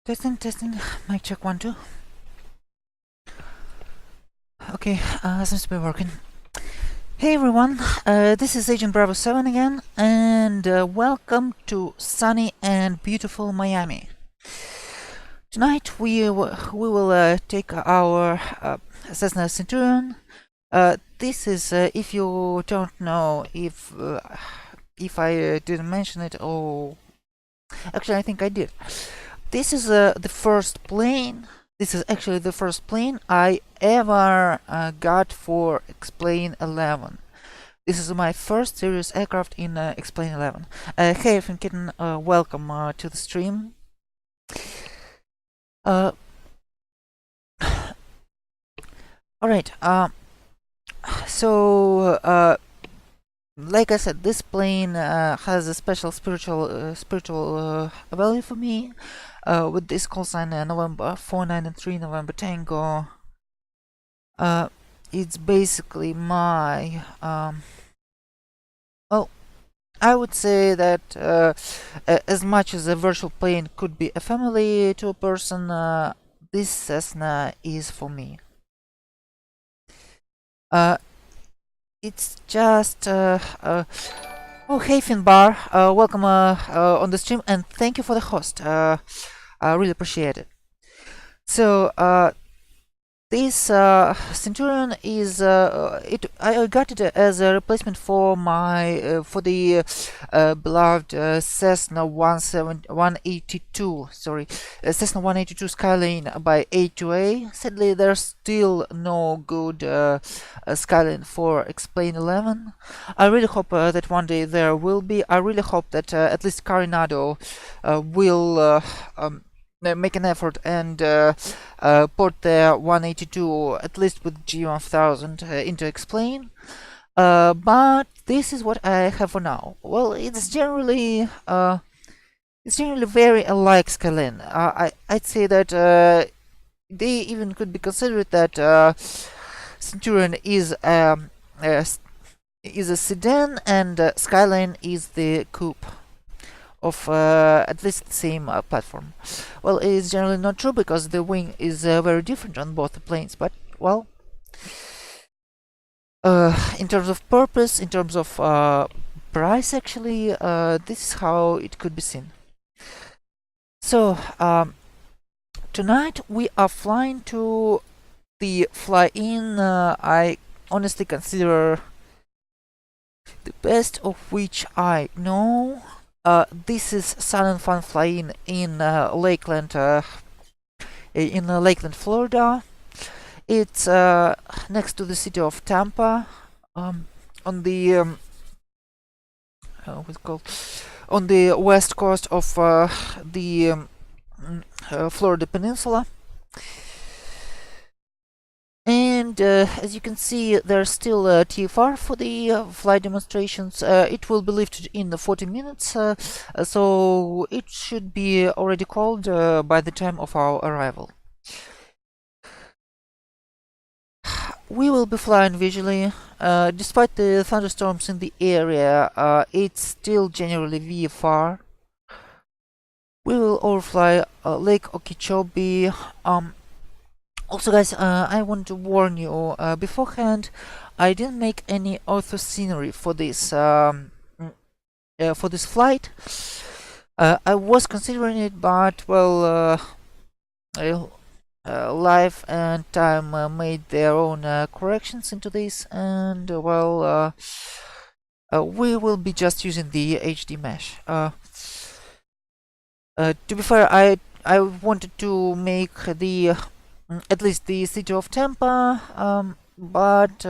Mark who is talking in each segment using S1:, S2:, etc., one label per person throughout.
S1: Testing, mic check 1 2. Okay, seems to be working. Hey everyone, this is Agent Bravo 7 again, and welcome to sunny and beautiful Miami. Tonight we will take our Cessna Centurion. This is, if you don't know, if I didn't mention it, oh, actually I think I did. This is the first plane. This is actually the first plane I ever got for X-Plane 11. This is my first serious aircraft in X-Plane 11. Hey, Kitten, welcome to the stream. Alright, so like I said, this plane has a special spiritual value for me. With this call sign November 493 November Tango. It's basically my well, I would say that as much as a virtual plane could be a family to a person, this Cessna is for me. It's just oh, hey Finbar, welcome on the stream, and thank you for the host. I really appreciate it. So this Centurion is I got it as a replacement for my for the beloved Cessna 182. Sorry, Cessna 182 Skyline by A2A. Sadly, there's still no good Skyline for X-Plane 11. I really hope that one day there will be. I really hope that at least Carinado will make an effort and port the 182 at least with G1000 into X-Plane. But this is what I have for now. Well, it's generally very alike Skyline. I'd say that they even could be considered that Centurion is a sedan and Skyline is the coupe of at least the same platform. Well, it is generally not true because the wing is very different on both the planes, but well, in terms of purpose, in terms of price, actually, this is how it could be seen. So tonight we are flying to the fly-in I honestly consider the best of which I know. This is Sun and Fun fly-in in Lakeland, Florida. It's next to the city of Tampa, on the what's it called? On the west coast of the Florida Peninsula. And as you can see, there's still TFR for the flight demonstrations. It will be lifted in 40 minutes, so it should be already called by the time of our arrival. We will be flying visually. Despite the thunderstorms in the area, it's still generally VFR. We will overfly Lake Okeechobee. Also, guys, I want to warn you beforehand. I didn't make any ortho scenery for this flight. I was considering it, but well, life and time made their own corrections into this, and well, we will be just using the HD mesh. To be fair, I wanted to make the at least the city of Tampa, but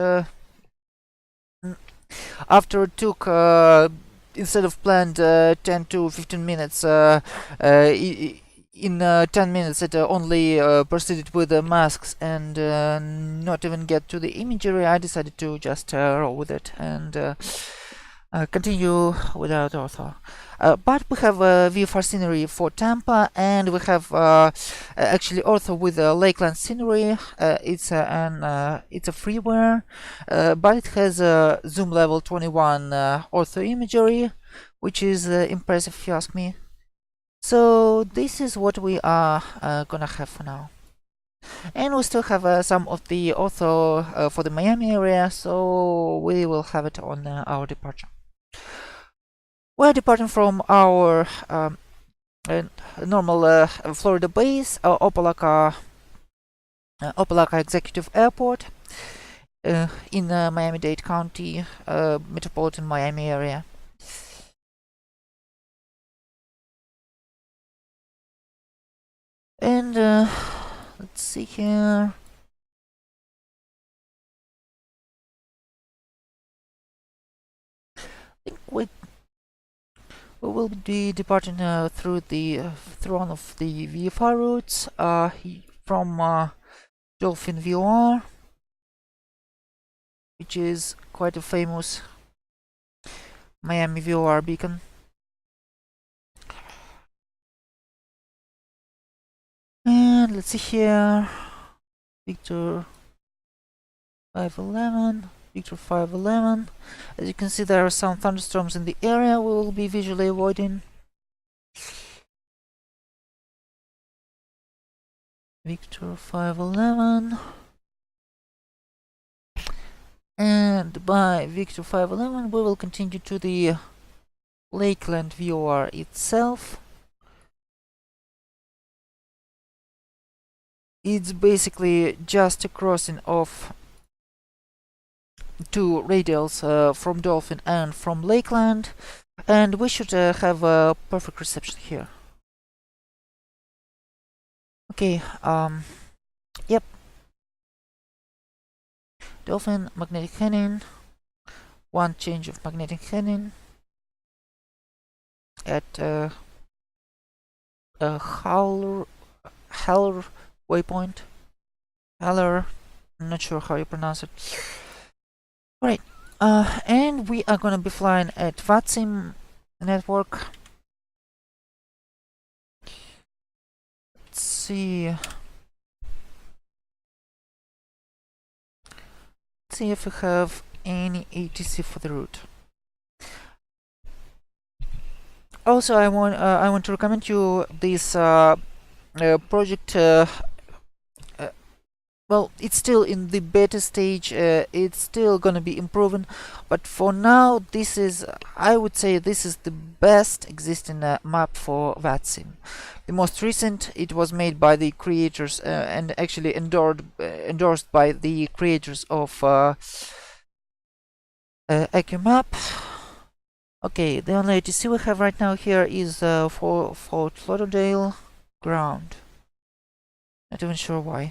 S1: after it took instead of planned 10 to 15 minutes, in 10 minutes it only proceeded with the masks and not even get to the imagery. I decided to just roll with it and continue without ortho. But we have VFR scenery for Tampa, and we have actually ortho with Lakeland scenery. It's a freeware, but it has a zoom level 21 ortho imagery, which is impressive if you ask me. So this is what we are gonna have for now. And we still have some of the ortho for the Miami area, so we will have it on our departure. We're departing from our normal Florida base, Opelika Executive Airport in Miami-Dade County, metropolitan Miami area. And let's see here. I think we will be departing through one of the VFR routes from Dolphin VOR, which is quite a famous Miami VOR beacon. And let's see here, Victor 511, Victor 511. As you can see, there are some thunderstorms in the area we will be visually avoiding. Victor 511. And by Victor 511 we will continue to the Lakeland VOR itself. It's basically just a crossing of two radials from Dolphin and from Lakeland, and we should have a perfect reception here. Okay, yep. Dolphin, magnetic heading, one change of magnetic heading at Haller waypoint. Haller, I'm not sure how you pronounce it. Right, and we are gonna be flying at VATSIM network. Let's see. Let's see if we have any ATC for the route. Also, I want to recommend you this project. Well, it's still in the beta stage. It's still gonna be improving, but for now, this is, I would say, this is the best existing map for VATSIM. The most recent, it was made by the creators and actually endorsed by the creators of AccuMap. Okay, the only ATC we have right now here is for Fort Lauderdale ground. Not even sure why.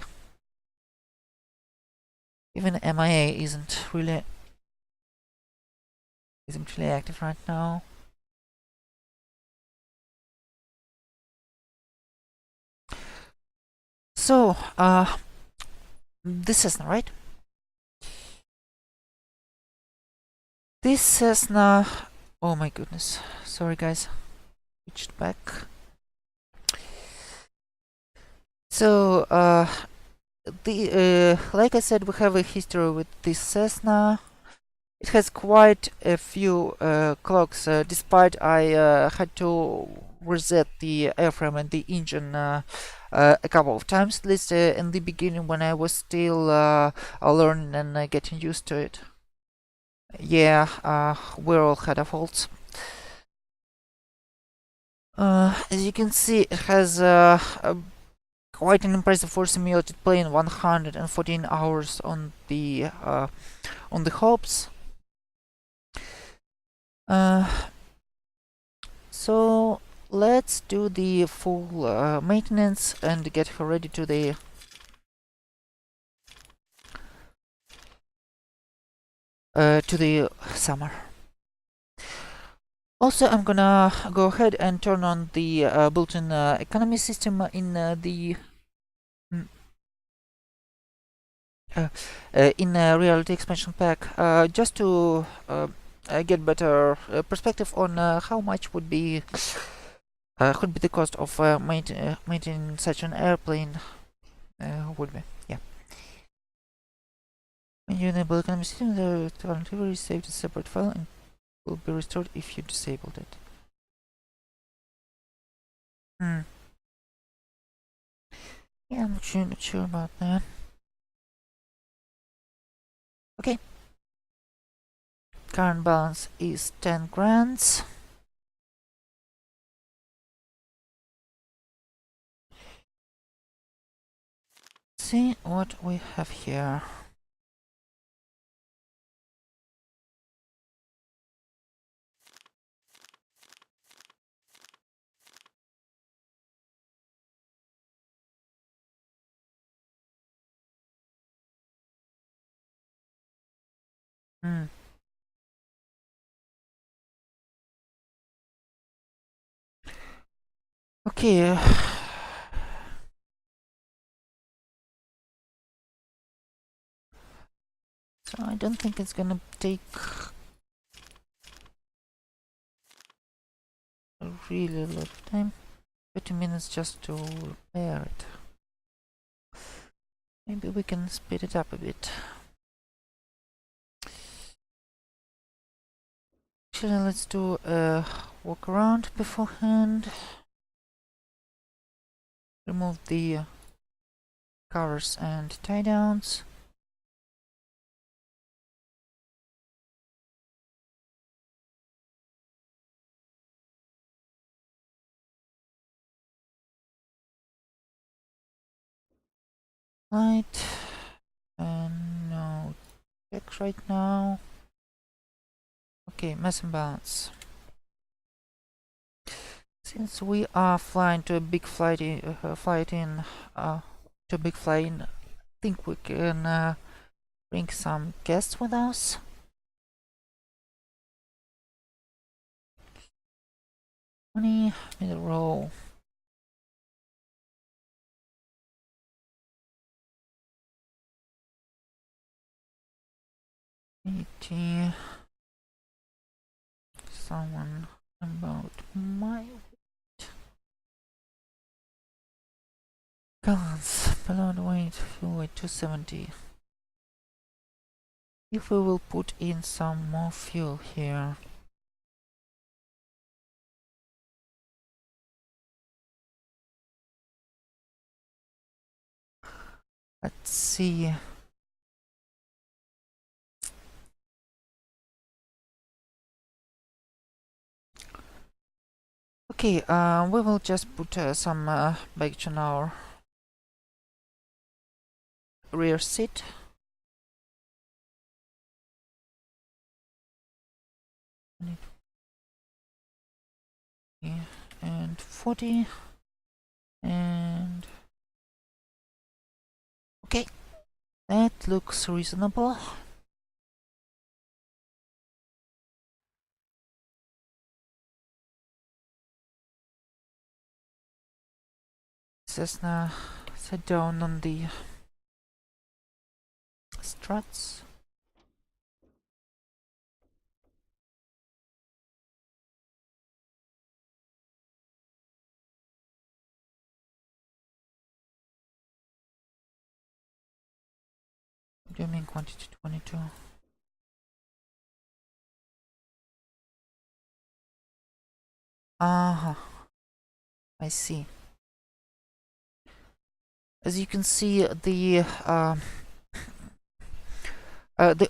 S1: Even MIA isn't really active right now. So, this Cessna, right? This Cessna. Oh my goodness. Sorry, guys. Switched back. So, like I said, we have a history with this Cessna. It has quite a few clocks, despite I had to reset the airframe and the engine a couple of times, at least in the beginning when I was still learning and getting used to it. Yeah, we all had our faults. As you can see, it has quite an impressive for simulated plane, 114 hours on the hops. So let's do the full maintenance and get her ready to the summer. Also, I'm gonna go ahead and turn on the built-in economy system in the reality expansion pack, just to get better perspective on how much could be the cost of maintaining such an airplane would be. Yeah. When you enable economy system, the current livery is saved as a separate file and will be restored if you disabled it. Hmm. Yeah, I'm not sure about that. Okay. Current balance is 10 grand. See what we have here. Hmm. Okay. So I don't think it's gonna take a really lot of time. 30 minutes just to repair it. Maybe we can speed it up a bit. Actually, let's do a walk around beforehand. Remove the covers and tie downs. Light. No check right now. Okay, mass imbalance. Since we are flying to a big flight in, I think we can bring some guests with us. Middle row. 80. Someone about my balance. Payload weight, fuel weight 270. If we will put in some more fuel here. Let's see. Okay, we will just put some baggage on our rear seat. And 40. And okay, that looks reasonable. Cessna set down on the struts. What do you mean quantity 22? Uh-huh, I see. As you can see, the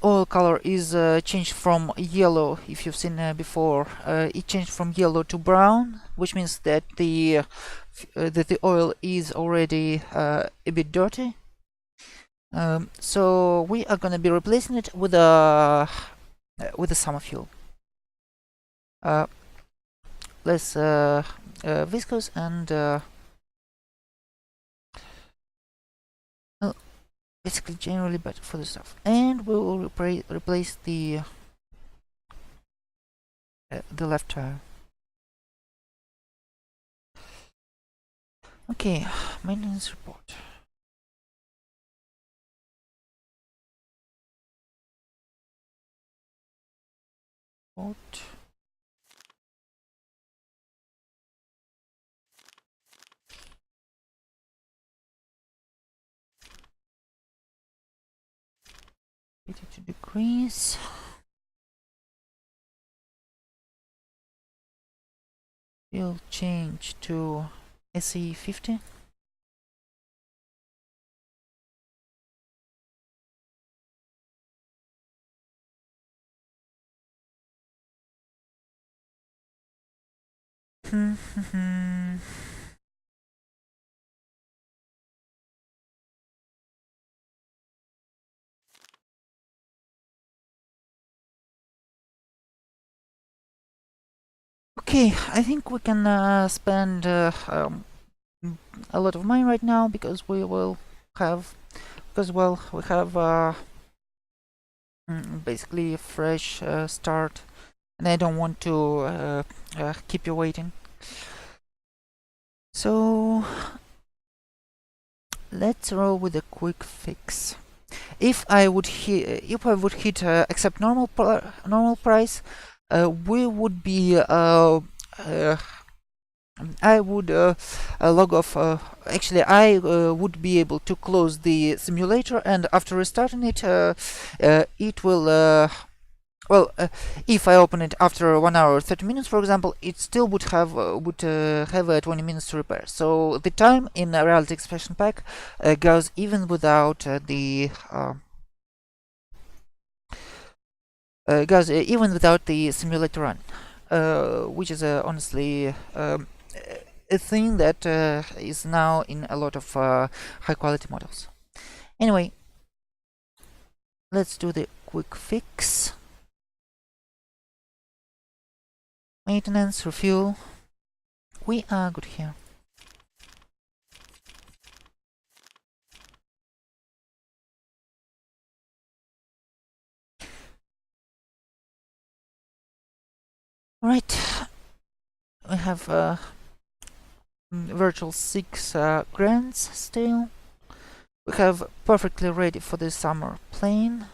S1: oil color is changed from yellow. If you've seen before, it changed from yellow to brown, which means that the oil is already a bit dirty. So we are gonna be replacing it with a summer fuel, less viscous and well, basically generally better for the stuff. And we will replace the left tire. Okay, maintenance report. Report. Degrees. We'll change to SE50. Okay, I think we can spend a lot of money right now because we will have, well, we have basically a fresh start, and I don't want to keep you waiting. So let's roll with a quick fix. If I would hit accept normal price, we would be I would log off. Actually, I would be able to close the simulator, and after restarting it, it will. Well, if I open it after 1 hour or 30 minutes, for example, it still would have 20 minutes to repair. So the time in a Reality Expression Pack goes even without the simulator run, which is honestly a thing that is now in a lot of high quality models. Anyway, let's do the quick fix. Maintenance, refuel. We are good here. Alright, we have virtual 6 grants still. We have perfectly ready for the summer plane.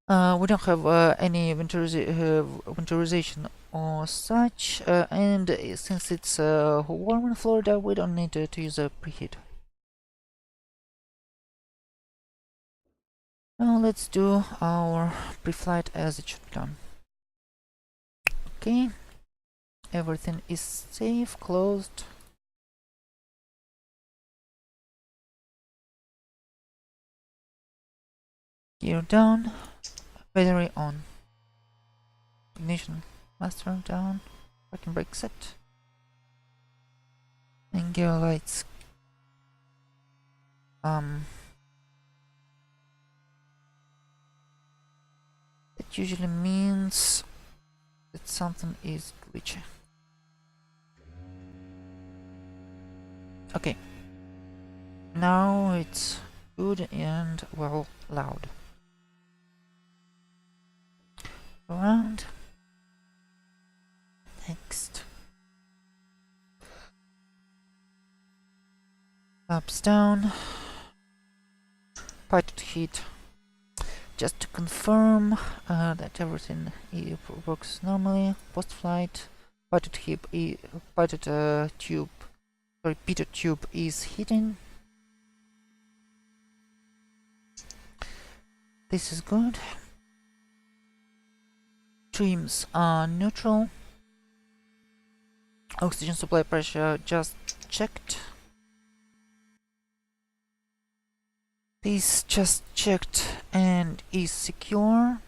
S1: We don't have any winterization or such, and since it's warm in Florida, we don't need to use a preheat. Now let's do our pre-flight as it should be done. Okay, everything is safe, closed. Gear down, battery on. Ignition master down, parking brake set. And gear lights. It usually means that something is glitchy. Okay. Now it's good and, well, loud. Around. Next. Ups, down. Pilot heat. Just to confirm that everything works normally. Post-flight. Pitot tube is heating. This is good. Trims are neutral. Oxygen supply pressure just checked. This just checked and is secure.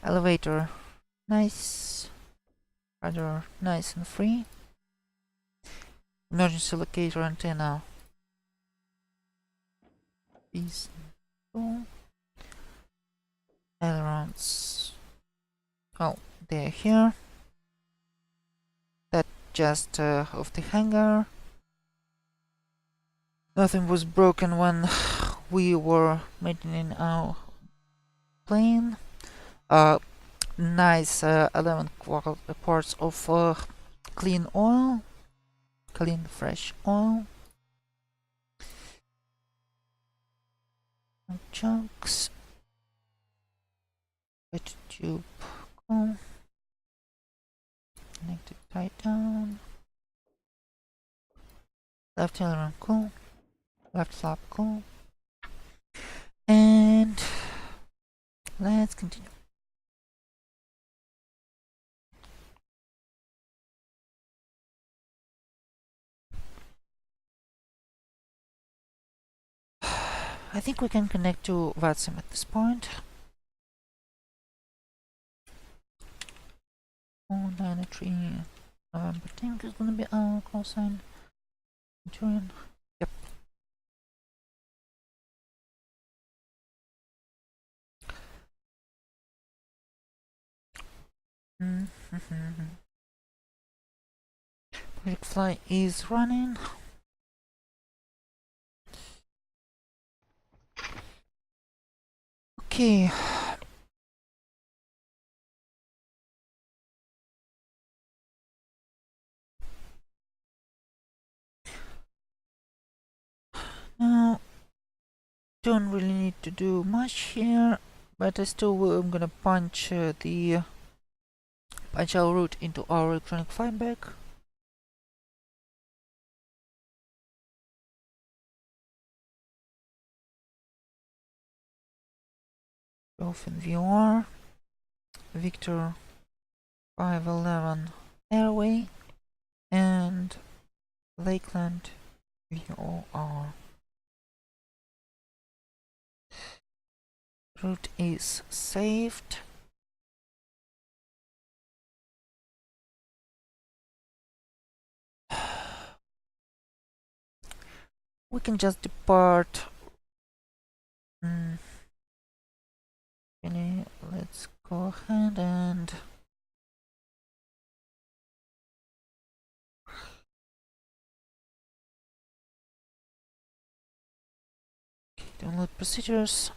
S1: Elevator, nice. Rather nice and free. Emergency locator antenna is cool. Ailerons, oh, they're here. That just off the hangar. Nothing was broken when we were maintaining our plane. Nice 11 quarts of clean oil, clean fresh oil. No chunks. Wet tube cool. Connected tight down. Left aileron cool. Left flap cool. And let's continue. I think we can connect to VATSIM at this point. 493 November 10th is gonna be our call sign. Centurion. Yep. Project Fly is running. Okay. Now, don't really need to do much here, but I still am gonna punch our route into our electronic file bag. Dolphin VR, Victor 511 Airway, and Lakeland VOR. Route is saved. We can just depart. Okay, let's go ahead and download procedures.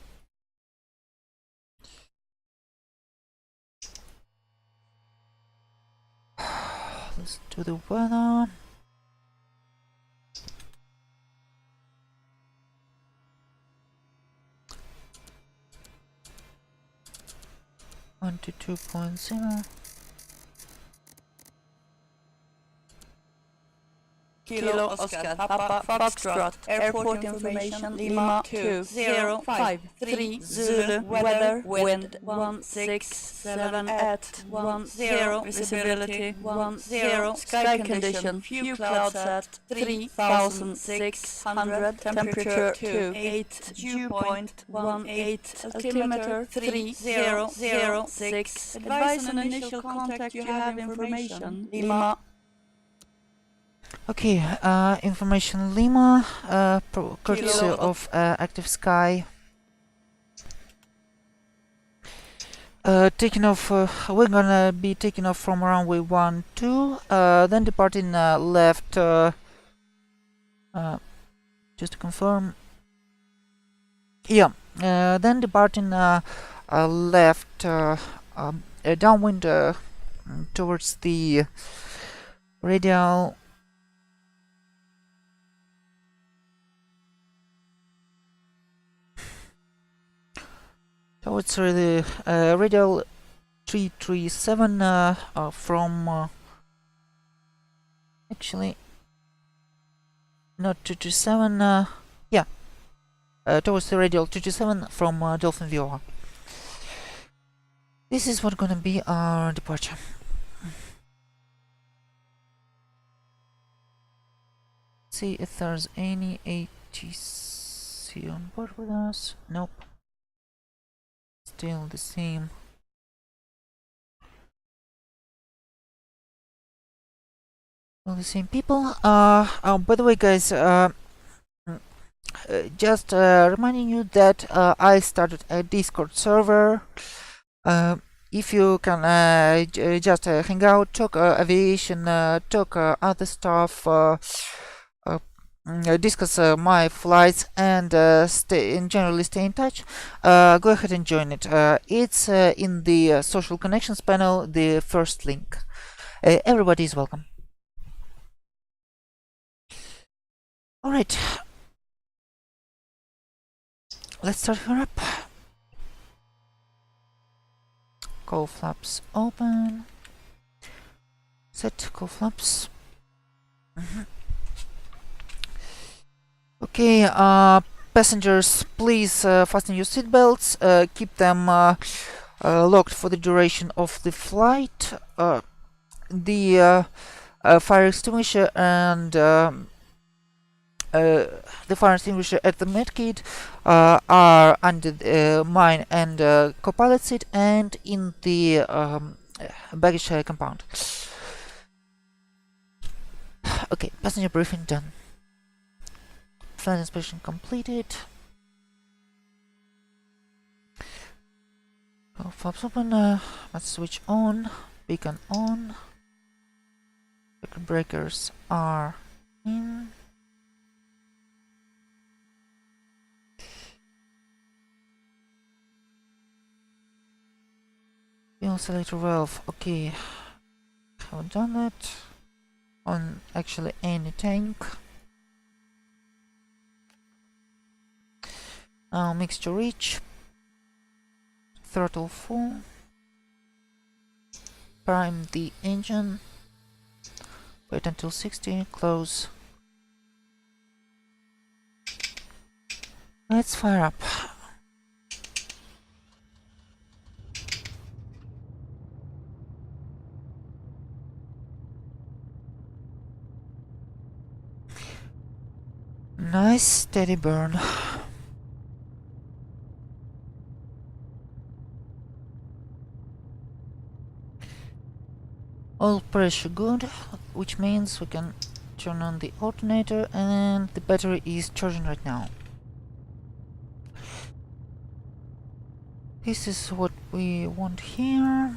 S1: Let's do the weather. One to 2.0.
S2: Kilo Oscar Papa Foxtrot Airport information Lima 20530 Zulu weather wind 167 at 10 visibility 10 sky condition few clouds at 3600 temperature 28 dew point 18 altimeter 3006 advise on initial contact you have information Lima.
S1: Okay, information Lima, courtesy of Active Sky. Taking off, we're gonna be taking off from runway 12, then departing left, just to confirm. Yeah, then departing left, downwind towards the radial. So it's really radial 337 from actually not 227, yeah, towards the radial 227 from Dolphin VR. This is what's gonna be our departure. See if there's any ATC on board with us. Nope. Still the same. All the same people. By the way, guys, just reminding you that I started a Discord server. If you can just hang out, talk aviation, talk other stuff, discuss my flights, and generally stay in touch, go ahead and join it. It's in the social connections panel, the first link. Everybody is welcome. All right, let's start her up. Call flaps open. Set call flaps. Okay, passengers, please fasten your seatbelts. Keep them locked for the duration of the flight. The fire extinguisher and the fire extinguisher at the medkit are under the mine and co-pilot seat and in the baggage compound. Okay, passenger briefing done. Flight inspection completed. Flaps open. Let's switch on. Beacon on. Circuit breakers are in. Fuel selector valve. Okay, haven't done that on actually any tank. Mixture reach. Throttle full. Prime the engine. Wait until 60. Close. Let's fire up. Nice steady burn. Oil pressure good, which means we can turn on the alternator and the battery is charging right now. This is what we want here.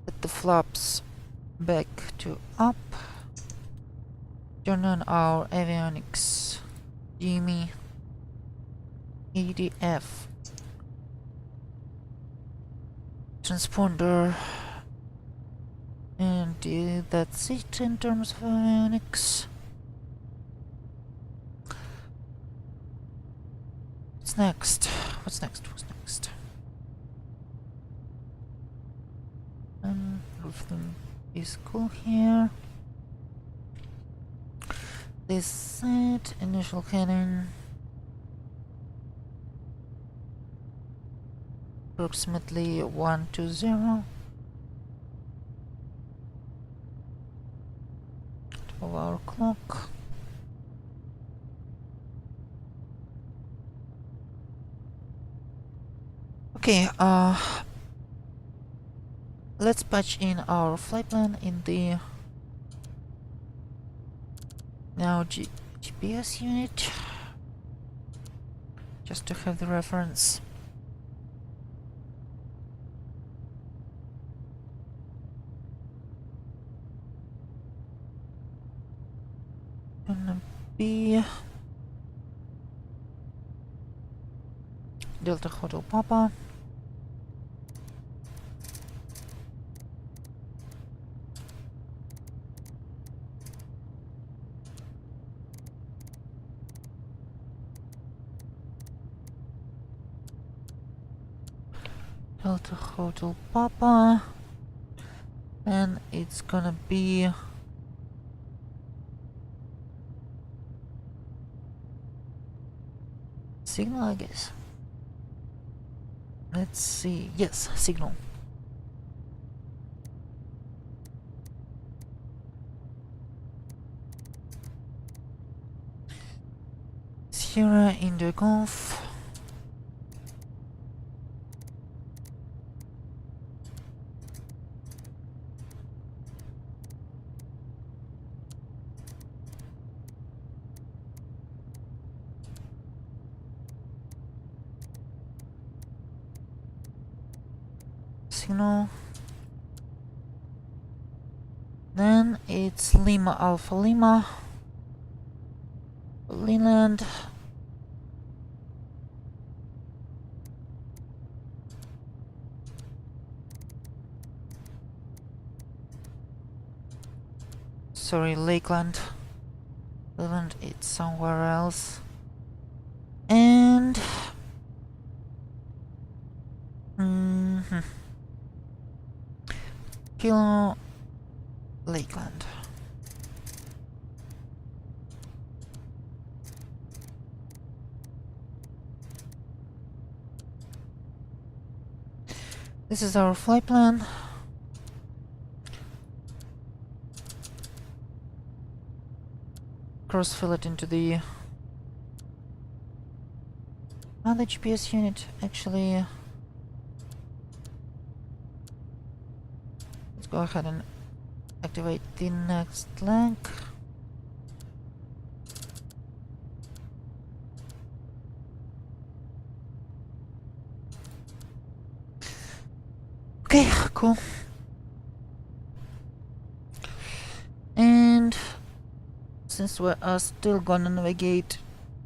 S1: Set the flaps back to up. Turn on our avionics. Jimmy EDF. Transponder. And that's it in terms of avionics. What's next? What's next? What's next? Everything is cool here. This set, initial heading. Approximately 120. 12-hour clock. Okay, let's patch in our flight plan in the now GPS unit, just to have the reference. Gonna be Delta Hotel Papa. Delta Hotel Papa, and it's gonna be signal, I guess. Let's see. Yes, signal. Sierra India Golf. Signal. Then it's Lima Alpha Lima. Leland. Sorry, Lakeland. Leland, it's somewhere else. And Kilo Lakeland. This is our flight plan. cross-fill it into the other GPS unit. Actually, let's go ahead and activate the next link. Okay, cool. And since we are still gonna navigate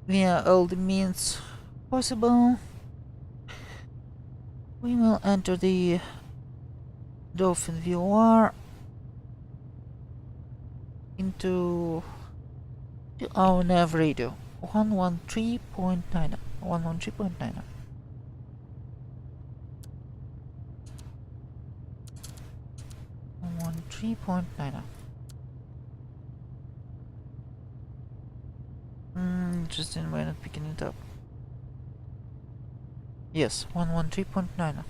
S1: via all the means possible, we will enter the Dolphin VOR into our nav radio 113.9. 113.9. Interesting, why not picking it up? Yes, 113.9.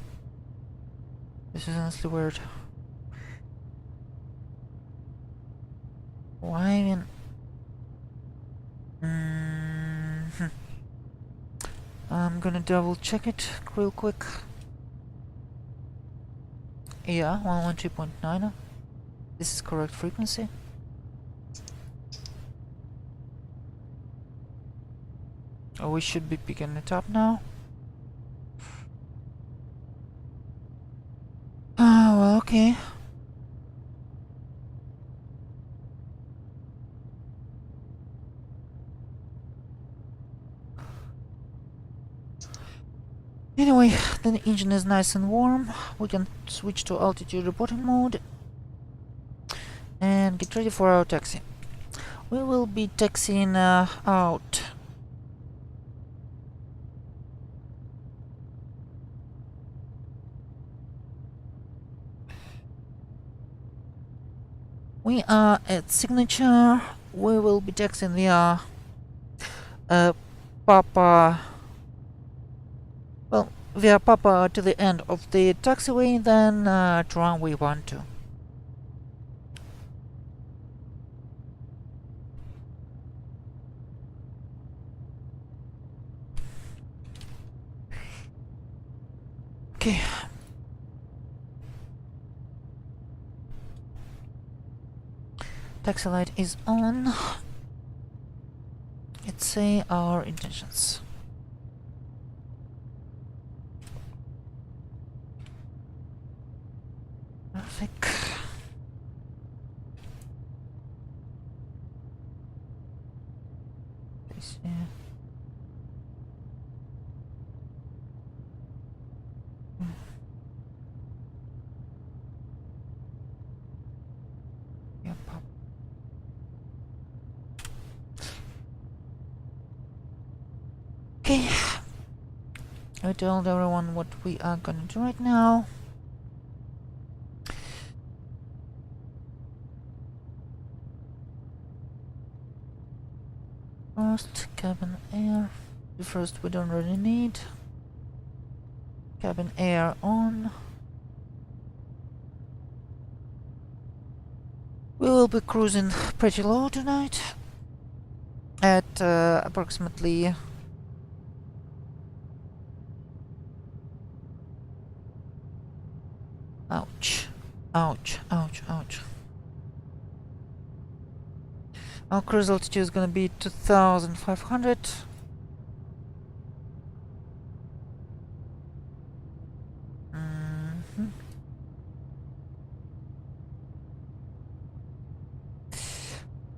S1: This is honestly weird. Why even? I'm gonna double check it real quick. Yeah, 113.9. This is correct frequency. Oh, we should be picking it up now. Oh, well, okay. Anyway, the engine is nice and warm. We can switch to altitude reporting mode and get ready for our taxi. We will be taxiing out. We are at Signature. We will be taxiing via Papa. Well, via Papa to the end of the taxiway, then to runway 12. Okay. Taxi light is on. Let's say our intentions. Traffic. Okay, I told everyone what we are gonna do right now. First, cabin air. The first we don't really need. Cabin air on. We will be cruising pretty low tonight at approximately ouch. Our cruise altitude is gonna be 2,500.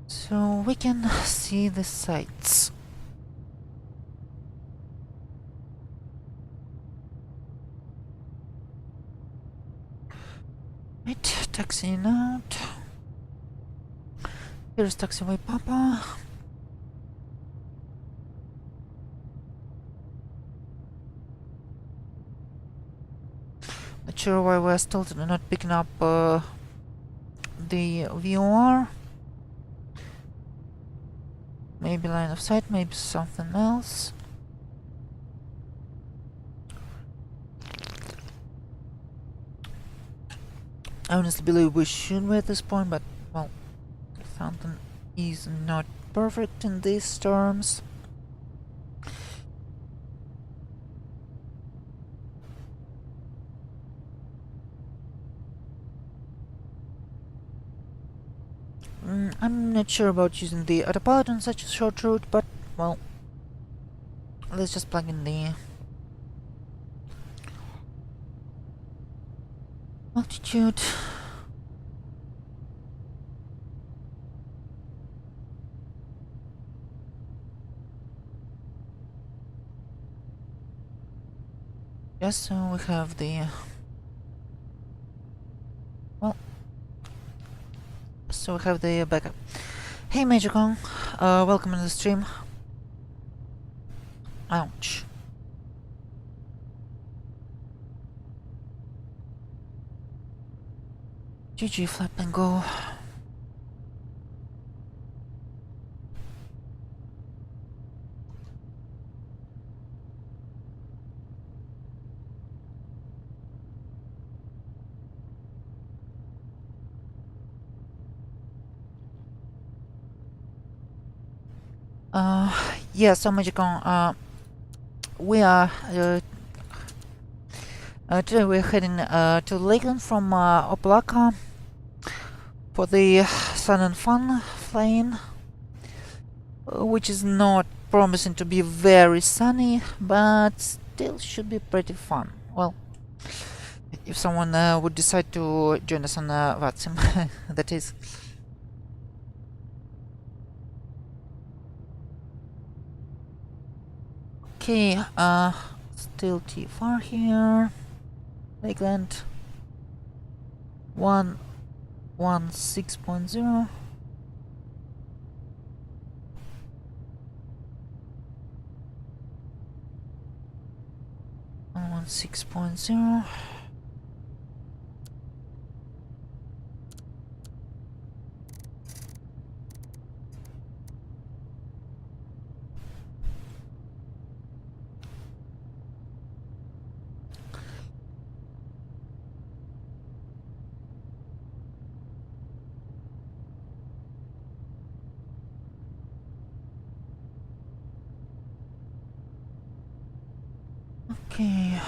S1: So we can see the sights. Right, taxiing out. Here's taxiway Papa. Not sure why we're still not picking up the VOR. Maybe line of sight, maybe something else. I honestly believe we should be at this point, but well, something is not perfect in these terms. I'm not sure about using the autopilot on such a short route, but, well, let's just plug in the altitude. Yes, so we have the, well, so we have the backup. Hey Major Kong, welcome to the stream. Ouch. GG, flap and go. Yeah, so Major Kong, we are, today we're heading, to Lakeland from, Oplaka for the Sun and Fun flying, which is not promising to be very sunny, but still should be pretty fun. Well, if someone would decide to join us on VATSIM, that is. Okay, still T4 here. Lakeland 116.0. 116.0. Okay.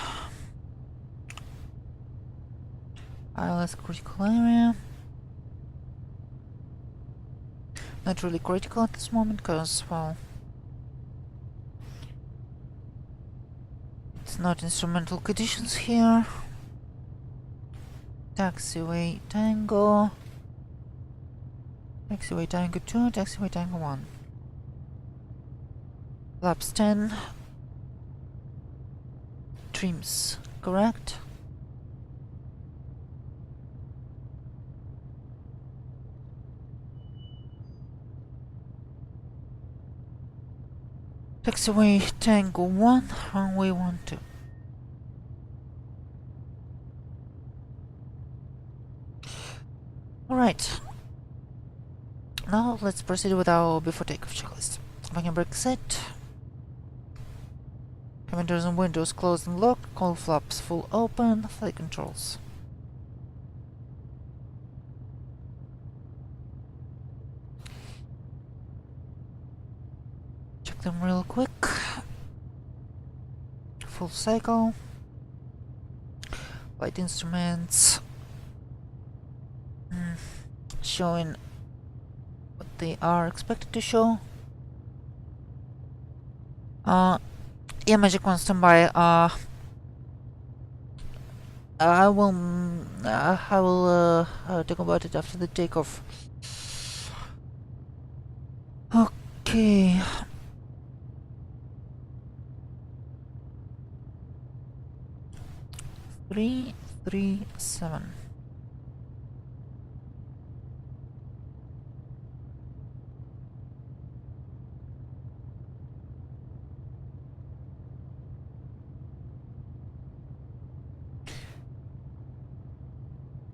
S1: ILS critical area. Not really critical at this moment, because, well, it's not instrumental conditions here. Taxiway Tango. Taxiway Tango 2, Taxiway Tango 1. Laps 10. Trims, correct? Taxiway Tango 1, runway 12. Alright. Now let's proceed with our before takeoff checklist. Vacuum brake set. Cabin doors and windows closed and locked. Cowl flaps full open. Flight controls. Check them real quick. Full cycle. Flight instruments. Showing what they are expected to show. Yeah, Magic One, stand by. I will talk about it after the takeoff. Okay. Three, 7.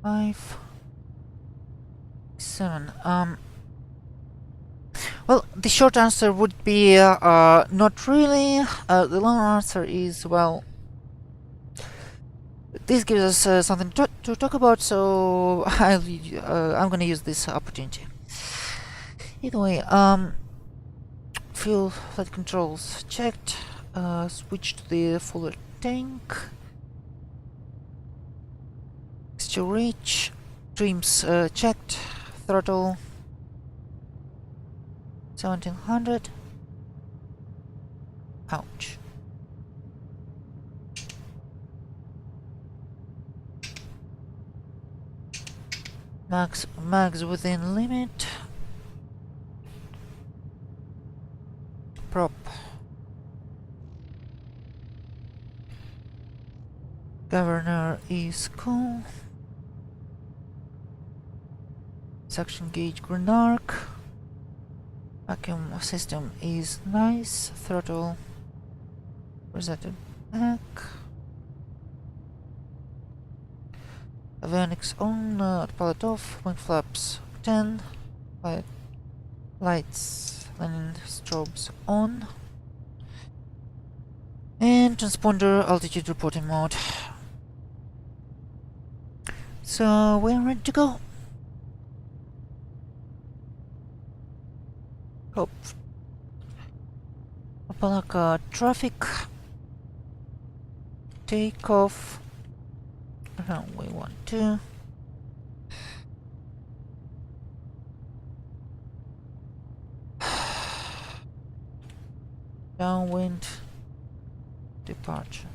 S1: Five, 7. Well, the short answer would be not really. The long answer is, well, this gives us something to talk about, so I'm gonna use this opportunity. Either way, fuel flight controls checked. Switch to the fuller tank. Extra reach. Trims checked. Throttle 1700. Ouch. Max within limit. Prop. Governor is cool. Suction gauge green arc. Vacuum system is nice. Throttle resetted back. Avionics on, autopilot off, wing flaps 10, lights, landing strobes on, and transponder altitude reporting mode. So we're ready to go. Hope. Opalaka traffic. Takeoff. Runway 12. Downwind. Departure.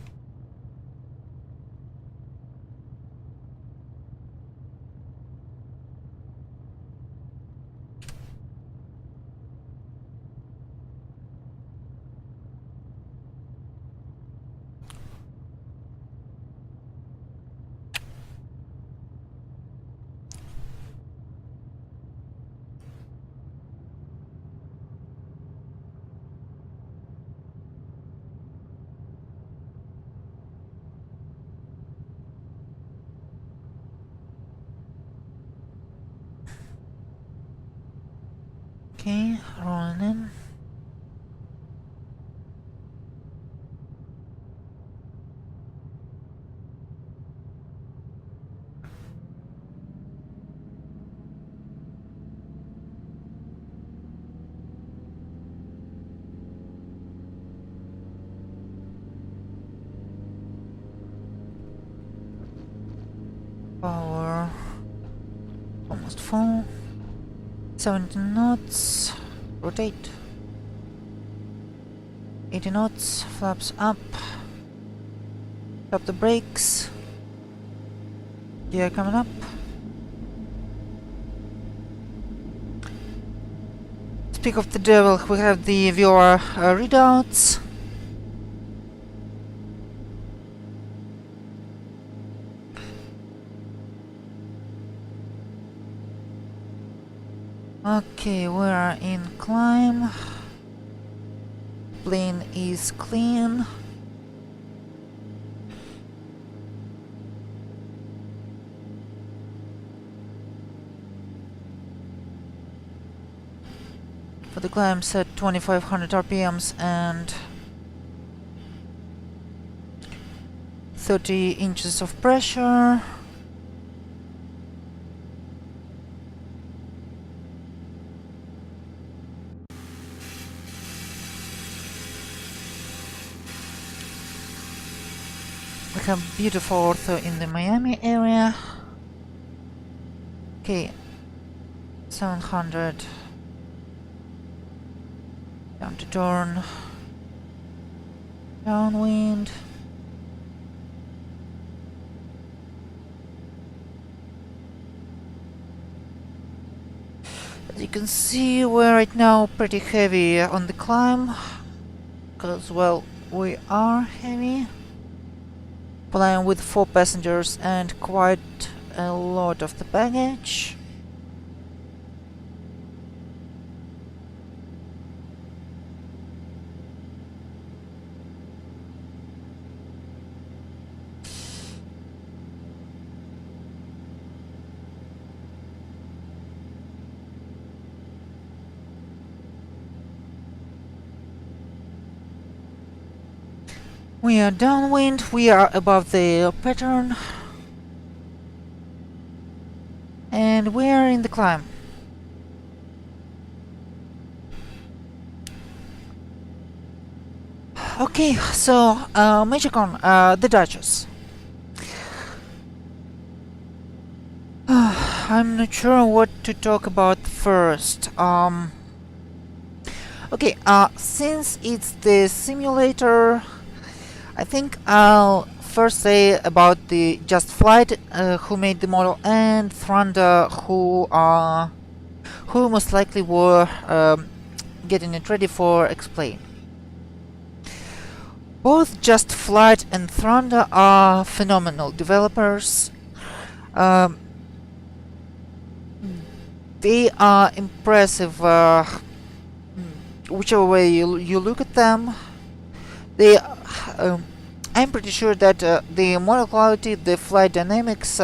S1: Okay, rolling in. Power almost full. 17 knots. Rotate. 80 knots. Flaps up. Tap the brakes. Gear coming up. Speak of the devil, we have the viewer readouts. Okay, we are in climb. Plane is clean. For the climb set 2500 RPMs and 30 inches of pressure. We have beautiful ortho in the Miami area. Okay, 700. Down to turn. Downwind. As you can see, we're right now pretty heavy on the climb. Because, well, we are heavy. Flying with 4 passengers and quite a lot of the baggage. We are downwind, we are above the pattern, and we are in the climb. Okay, so Major Con, the Duchess. I'm not sure what to talk about first. Okay, since it's the simulator, I think I'll first say about the Just Flight, who made the model, and Thunder, who most likely were getting it ready for explain. Both Just Flight and Thunder are phenomenal developers. They are impressive, whichever way you look at them. They, I'm pretty sure that the model quality, the flight dynamics,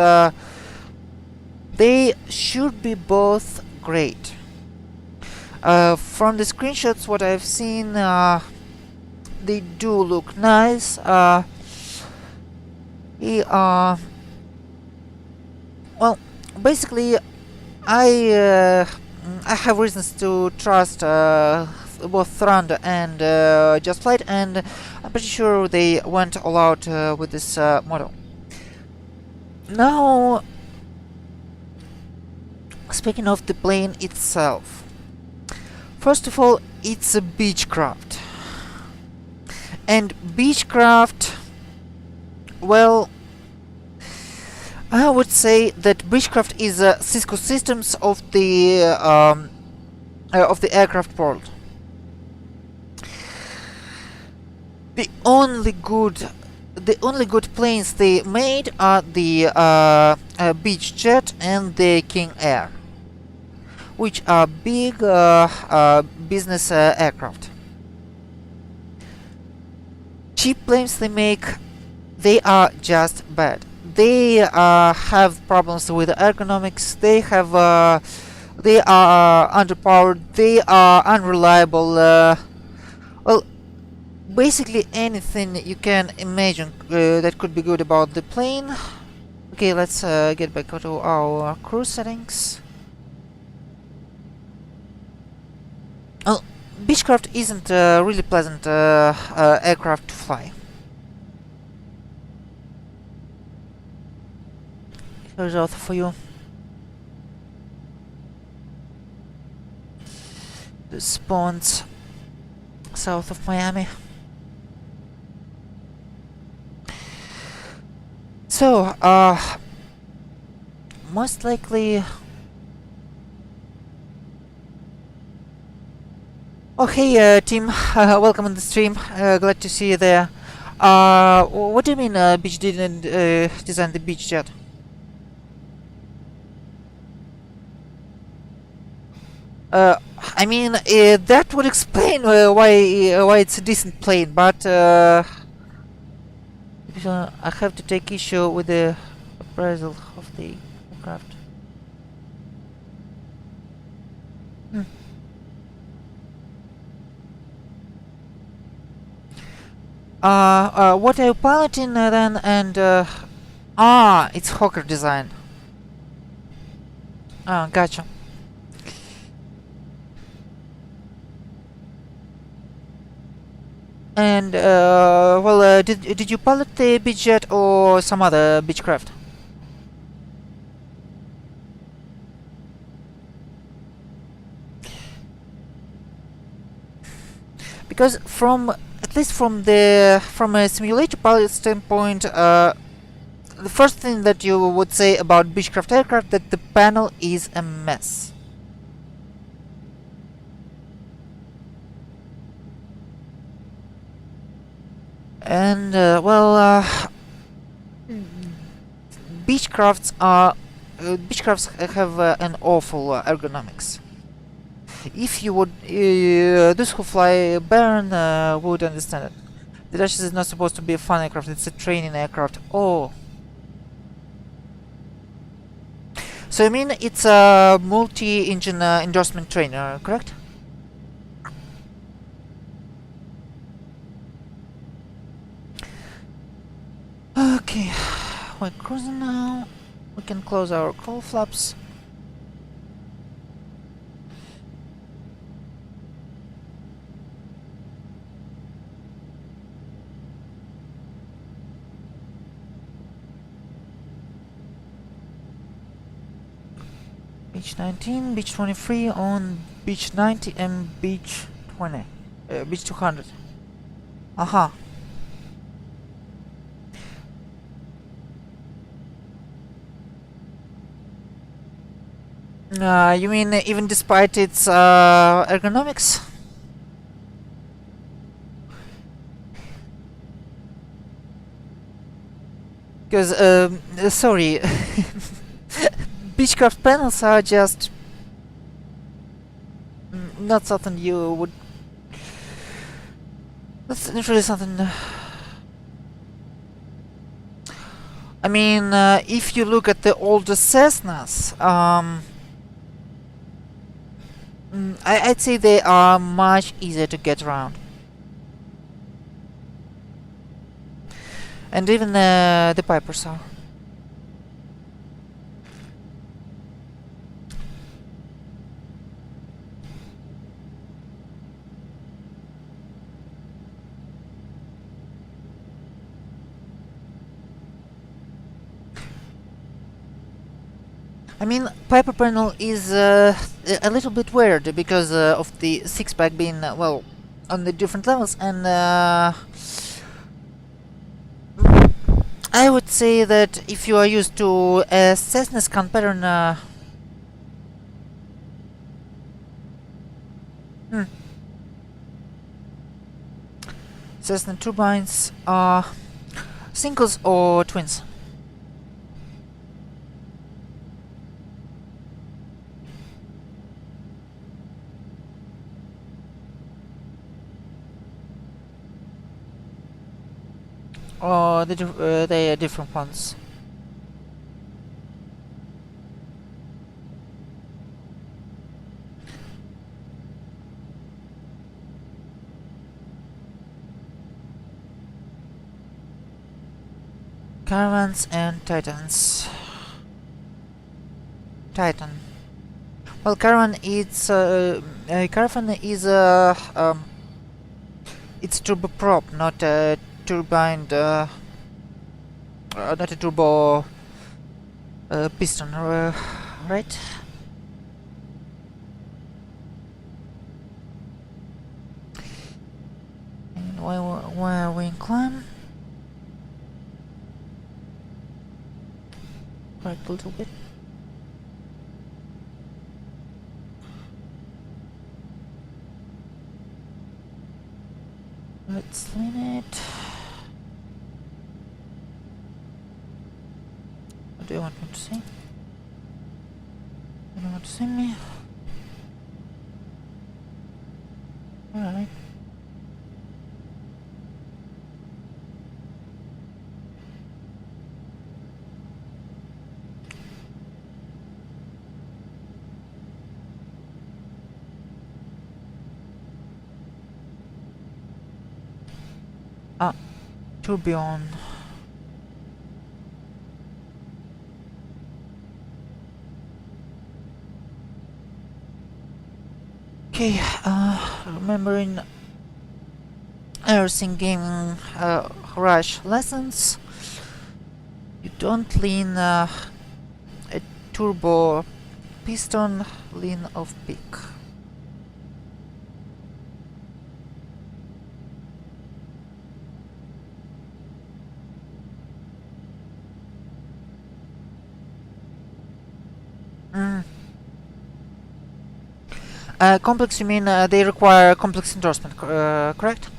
S1: they should be both great. From the screenshots, what I've seen, they do look nice. Well, basically, I have reasons to trust both Thunder and Just Flight, and I'm pretty sure they went all out with this model. Now, speaking of the plane itself, first of all, it's a Beechcraft. And Beechcraft, well, I would say that Beechcraft is Cisco Systems of the aircraft world. The only good planes they made are the Beechjet and the King Air, which are big business aircraft. Cheap planes they make, they are just bad. They have problems with ergonomics. They have they are underpowered. They are unreliable. Well, basically anything you can imagine that could be good about the plane. Okay, let's get back to our cruise settings. Well, Beechcraft isn't a really pleasant aircraft to fly. Here's author for you. The spawns south of Miami. So, most likely. Oh, hey, team. Welcome on the stream. Glad to see you there. What do you mean, Beach didn't design the Beechjet? I mean, that would explain why it's a decent plane, but I have to take issue with the appraisal of the aircraft. What are you piloting then? And it's Hawker design. Gotcha. And well, did you pilot the Beechjet or some other Beechcraft? Because at least from a simulator pilot standpoint, the first thing that you would say about Beechcraft aircraft that the panel is a mess. And well, Beechcrafts have an awful ergonomics. If you would, those who fly Baron would understand it. The Duchess is not supposed to be a fun aircraft; it's a training aircraft. Oh, so you mean it's a multi-engine endorsement trainer, correct? Okay, we're cruising now. We can close our crawl flaps. Beach 19, beach 23 on beach 90 and beach 20. Beach 200. Aha. You mean even despite its ergonomics? Because, sorry, Beechcraft panels are just not something you would. That's not really something. I mean, if you look at the older Cessnas, I'd say they are much easier to get around. And even the Pipers are. I mean, Piper panel is a little bit weird because of the six-pack being, well, on the different levels, and I would say that if you are used to a Cessna scan pattern, Cessna turbines are singles or twins. Or they are different ones. Caravans and Titans. Titan. Well, Caravan is Caravan is it's turboprop, not a turbined, not a turbo piston, right? And why are we in climb? Right, a little bit. Let's lean it. What do you want me to see? You don't want to see me? Alright. Ah, tourbillon. Okay, remembering everything gaming rush lessons, you don't lean a turbo piston, lean off peak. Complex, you mean they require complex endorsement, correct?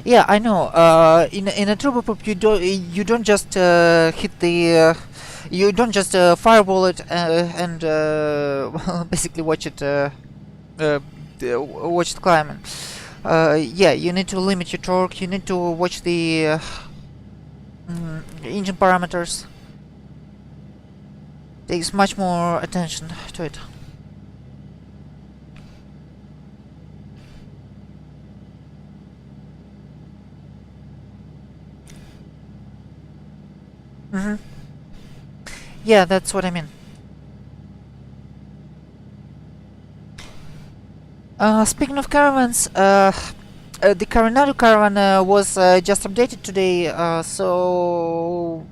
S1: Yeah, I know. In a turboprop, you don't just hit the you don't just fireball it and well, basically watch it watch it climbing. Yeah, you need to limit your torque. You need to watch the engine parameters. Takes much more attention to it. Yeah, that's what I mean. Speaking of caravans, the Coronado caravan was just updated today, so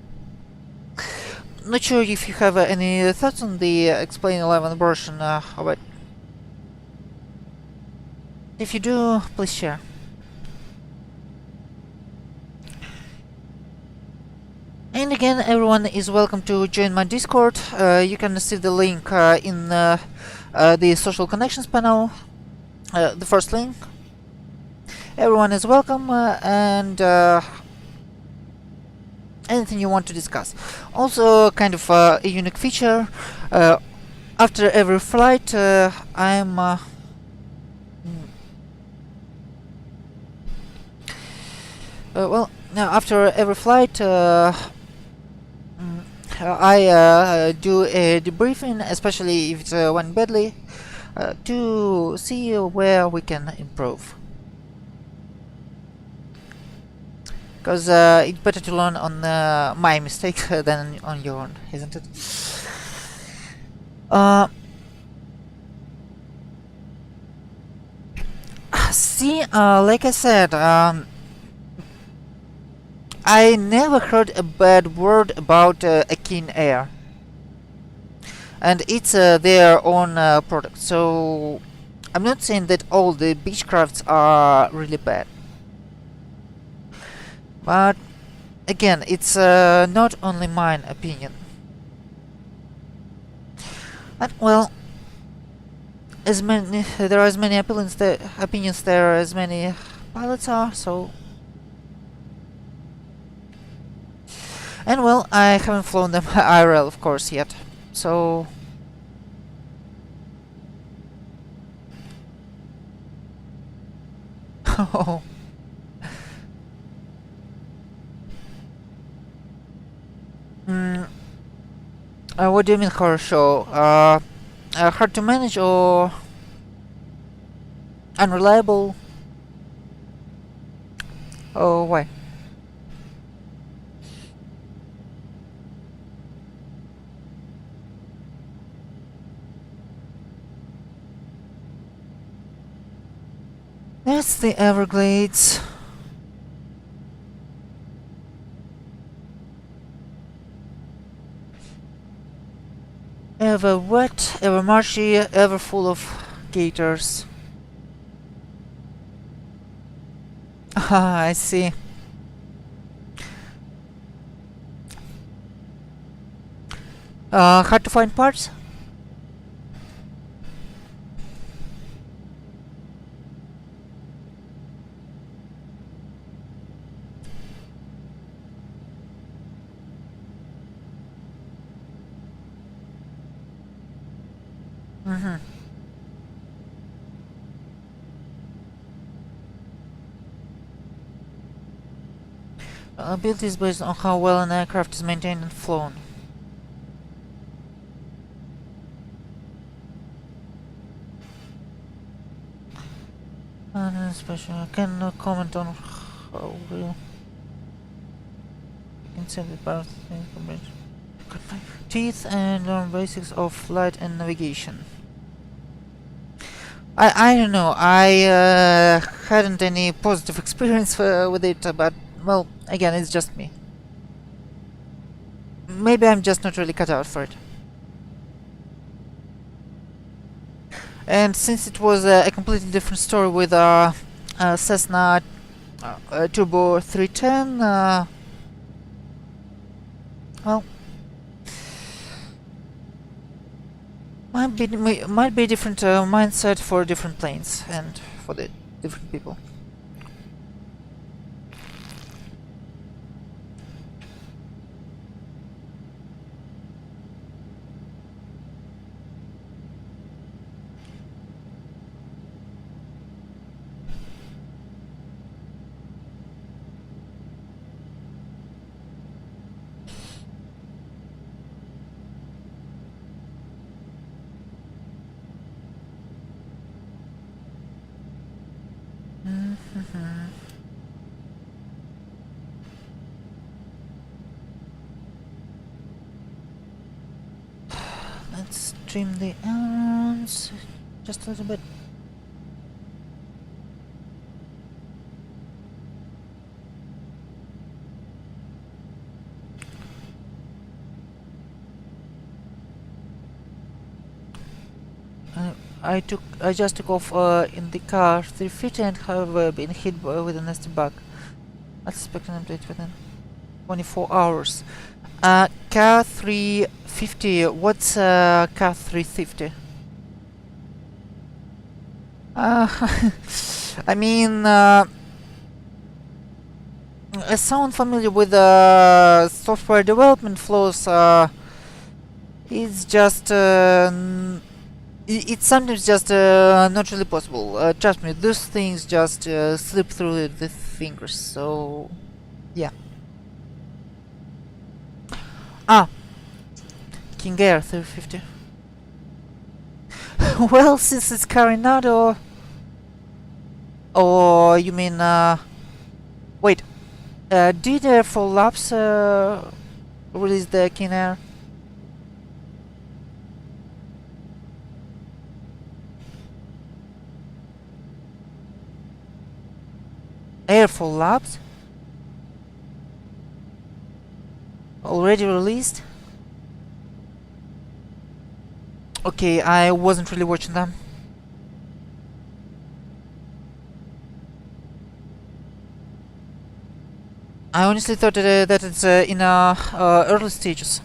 S1: Not sure if you have any thoughts on the Explain 11 version of it. If you do, please share. And again, everyone is welcome to join my Discord. You can see the link in the social connections panel, the first link. Everyone is welcome, and anything you want to discuss. Also, kind of a unique feature. After every flight, I'm well. Now, after every flight, I do a debriefing, especially if it went badly, to see where we can improve. Because it's better to learn on my mistakes than on your own, isn't it? See, like I said, I never heard a bad word about Akin Air. And it's their own product, so I'm not saying that all the Beechcrafts are really bad. But again, it's not only mine opinion. And well, as many there are as many opinions there are as many pilots are, so. And well, I haven't flown them IRL, of course, yet, so. Oh. What do you mean horror show? Hard to manage or unreliable? Oh, why? That's the Everglades. Ever wet, ever marshy, ever full of gators. Ah, I see. Hard to find parts? Mm-hmm. Ability is based on how well an aircraft is maintained and flown. Special. I cannot comment on how real. Incentive part teeth and basics of flight and navigation. I don't know. I hadn't any positive experience with it, but well, again, it's just me. Maybe I'm just not really cut out for it. And since it was a completely different story with Cessna Turbo 310, well, might be a different mindset for different planes and for the different people. Let's trim the ailerons just a little bit. I just took off in the car 350 and have been hit with a nasty bug. I suspect an update within 24 hours. Car 350. What's car 350? I mean, I sound familiar with software development flows. It's just it's sometimes just not really possible. Trust me, those things just slip through the fingers. So yeah. King Air 350. Well, since it's Carinado, or you mean wait, did Air for Labs release the King Air? Air for Labs? Already released? Okay, I wasn't really watching them. I honestly thought that it's in early stages.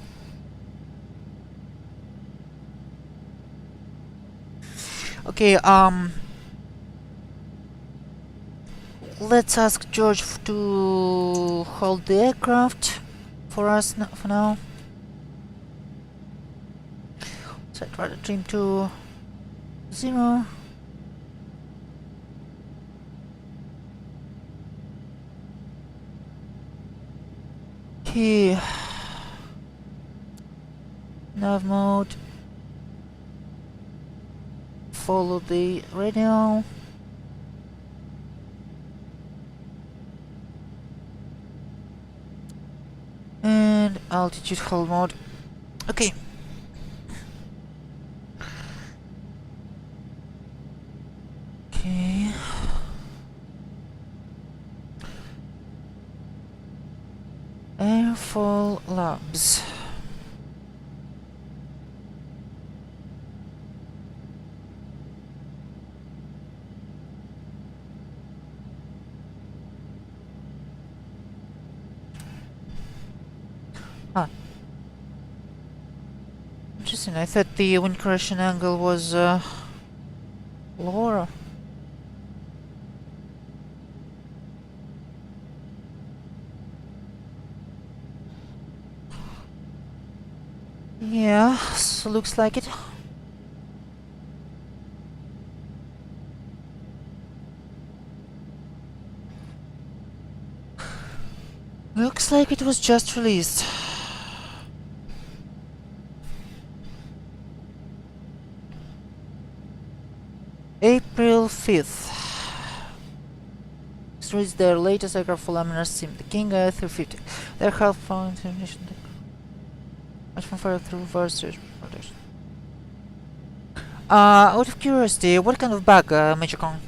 S1: Okay, let's ask George to hold the aircraft for us for now. Set radar trim to 0. Okay. Nav mode. Follow the radio. And altitude hold mode. Okay. Okay. Airfall Labs. Interesting. I thought the wind correction angle was lower. Yeah, so looks like it. Looks like it was just released. April 5th. This is their latest aircraft for laminar sim, the King Air 350. Their half found information. Much from fire through reverse rotation. Out of curiosity, what kind of bug, Major Kong?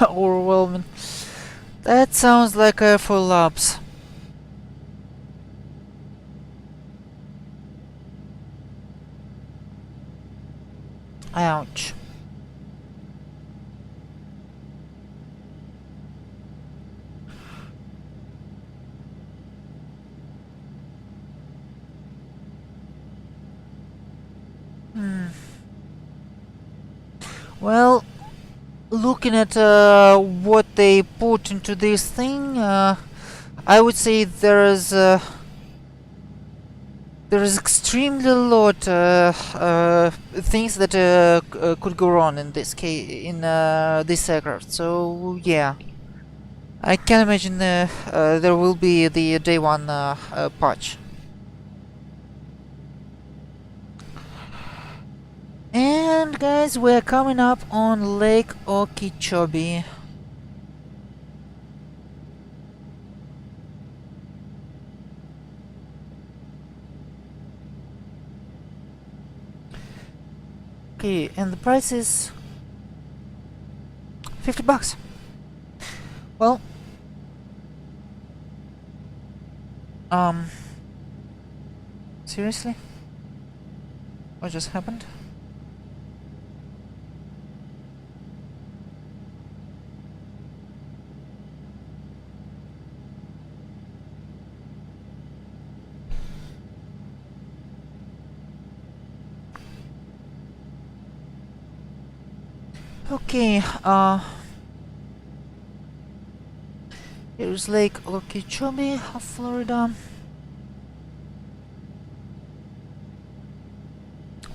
S1: Overwhelming. That sounds like for labs. Ouch. Well, looking at what they put into this thing, I would say there is extremely a lot things that could go wrong in this case in this aircraft. So yeah, I can imagine there will be the day one patch. And guys, we're coming up on Lake Okeechobee. Okay, and the price is $50. Well, seriously? What just happened? Okay, here's Lake Okeechobee, Florida.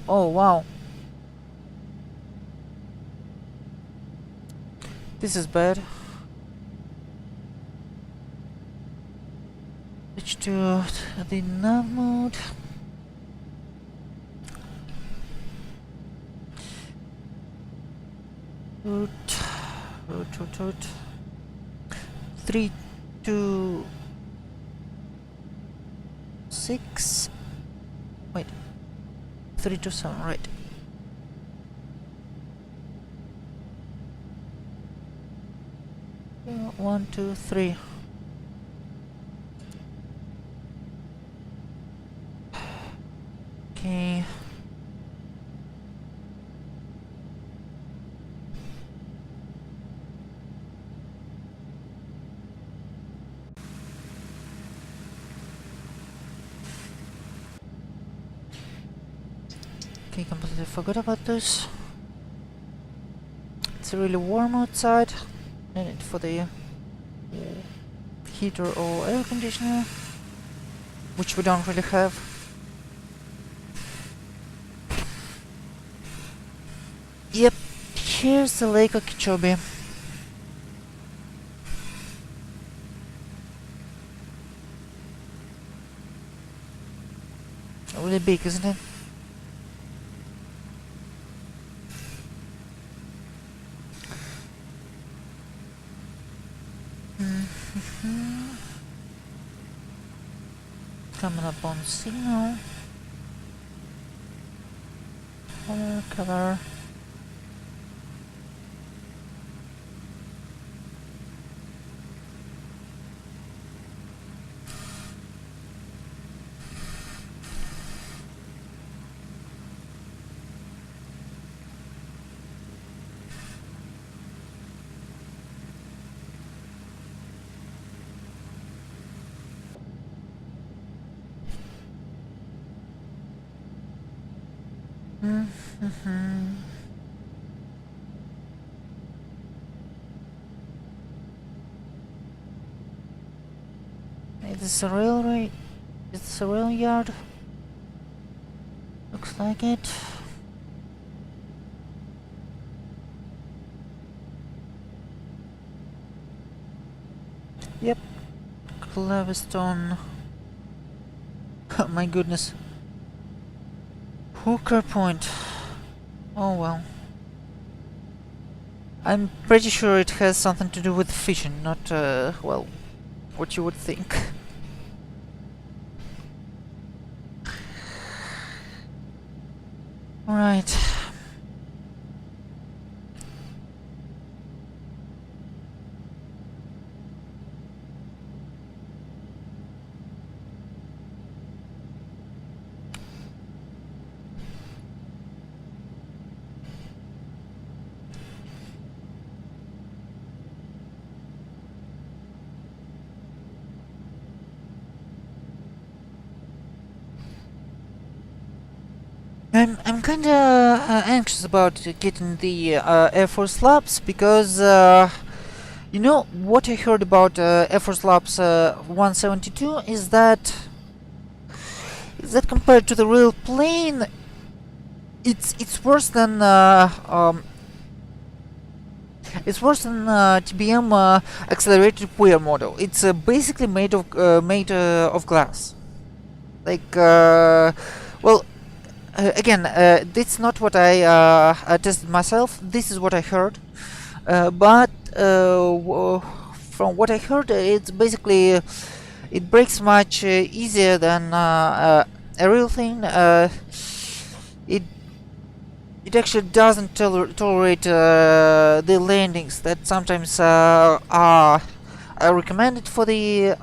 S1: Oh wow. This is bad. Switch to the nav mode. Root. 3, 2, 6. Wait. 3 to 7, right. Yeah, 1, 2, 3. Okay. Okay, completely forgot about this. It's really warm outside. I need for the heater or air conditioner, which we don't really have. Yep, here's the Lake Okeechobee. Really big, isn't it? Coming up on signal. Color. It's a railway. It's a rail yard. Looks like it. Yep. Clavistone. Oh my goodness. Hooker Point. Oh well. I'm pretty sure it has something to do with fishing, not, well, what you would think. Right. I'm kinda anxious about getting the Air Force Labs because you know what I heard about Air Force Labs 172 is that compared to the real plane, it's worse than TBM accelerated wear model. It's basically made of glass. Like well. Again, that's not what I tested myself. This is what I heard. But from what I heard, it's basically it breaks much easier than a real thing. It it actually doesn't tolerate the landings that sometimes are recommended for the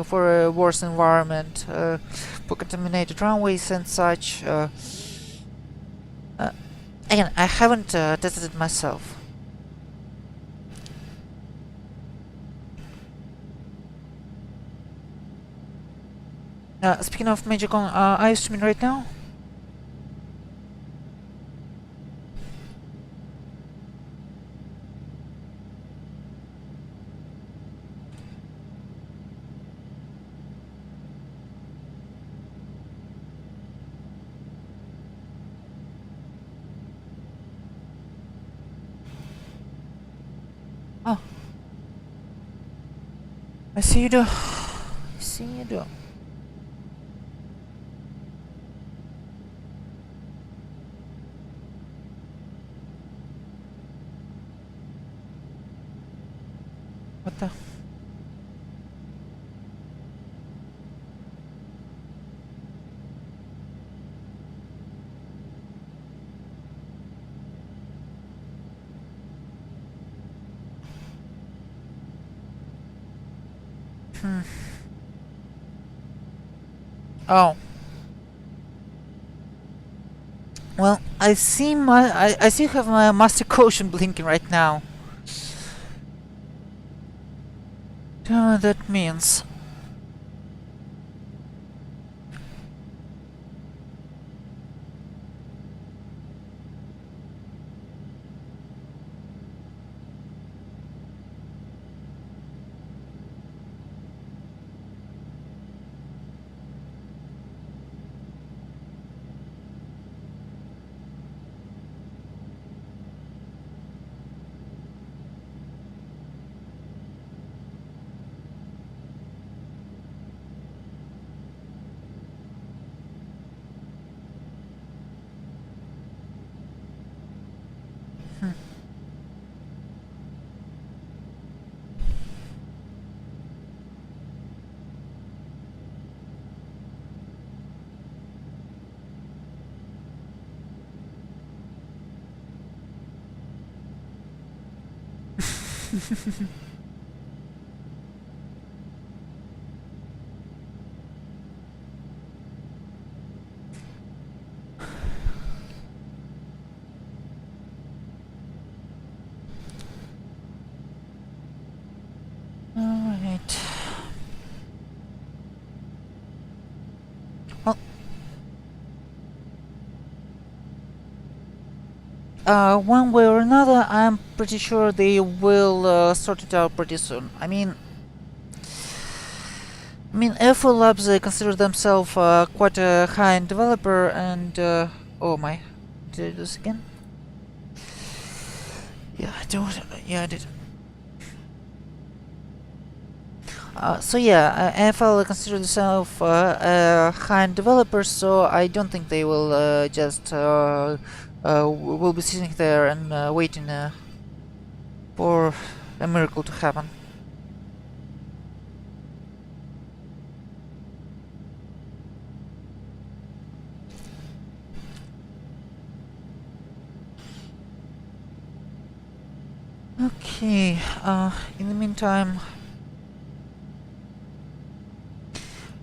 S1: for a worse environment, for contaminated runways and such. Again, I haven't tested it myself. Speaking of Magic on, are you streaming right now? Oh, I see you do. I see you do. What the? Oh. Well, I see I still have my master caution blinking right now. Don't know what that means. Alright. Well, one way or another, I'm pretty sure they will sort it out pretty soon. I mean, Airflow Labs consider themselves quite a high-end developer, and oh my, did I do this again? Yeah, I do. Yeah, I did. So yeah, AFL consider themselves a high-end developer, so I don't think they will just will be sitting there and waiting for a miracle to happen. Okay, in the meantime,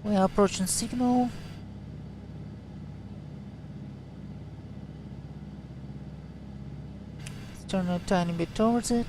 S1: we are approaching signal. Let's turn a tiny bit towards it.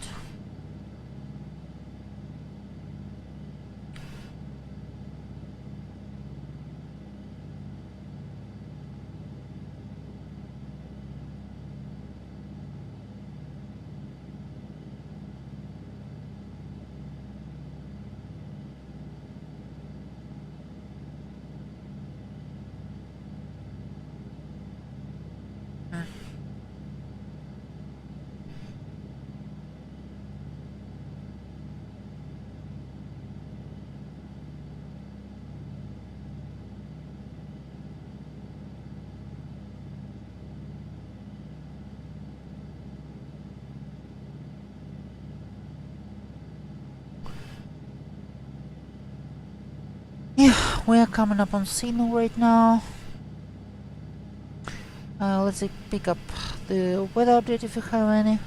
S1: Yeah, we are coming up on signal right now. Let's pick up the weather update if you have any.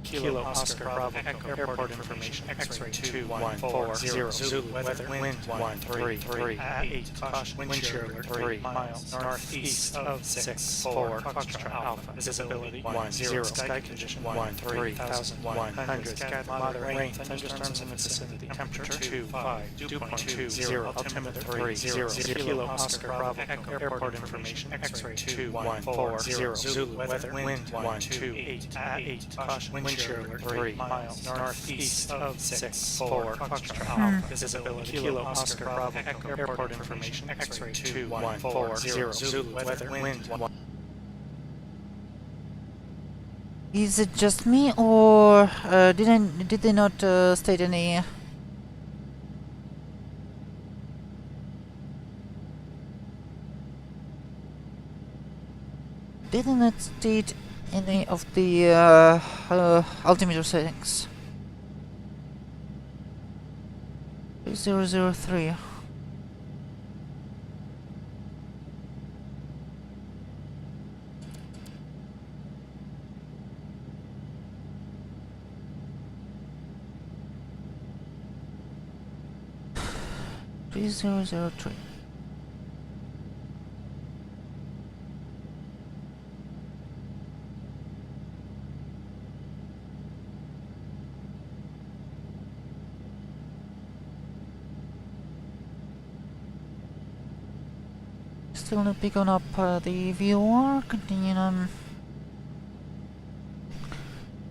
S3: Kilo Oscar Bravo Echo Airport Information X-ray 2140 Zulu Weather Wind 133 at 8 caution wind shear alert 3 miles northeast of 64 Foxtrot Alpha visibility 10 sky condition 13,100 scattered moderate rain thunderstorms in the vicinity temperature 2.20 altimeter 30 Kilo Oscar Bravo Echo Airport Information X-ray 2140 Zulu Weather Wind 128 at 8 caution wind shear alert 3 miles northeast of 64 Foxtrot Alpha visibility Kilo Oscar Bravo Echo Airport Information X-ray 2140 Zulu Weather Wind 1.
S1: Is it just me, or did they not state any? Did they not state any of the altimeter settings? 003. Three. 3. Still not picking up the VOR, continuing on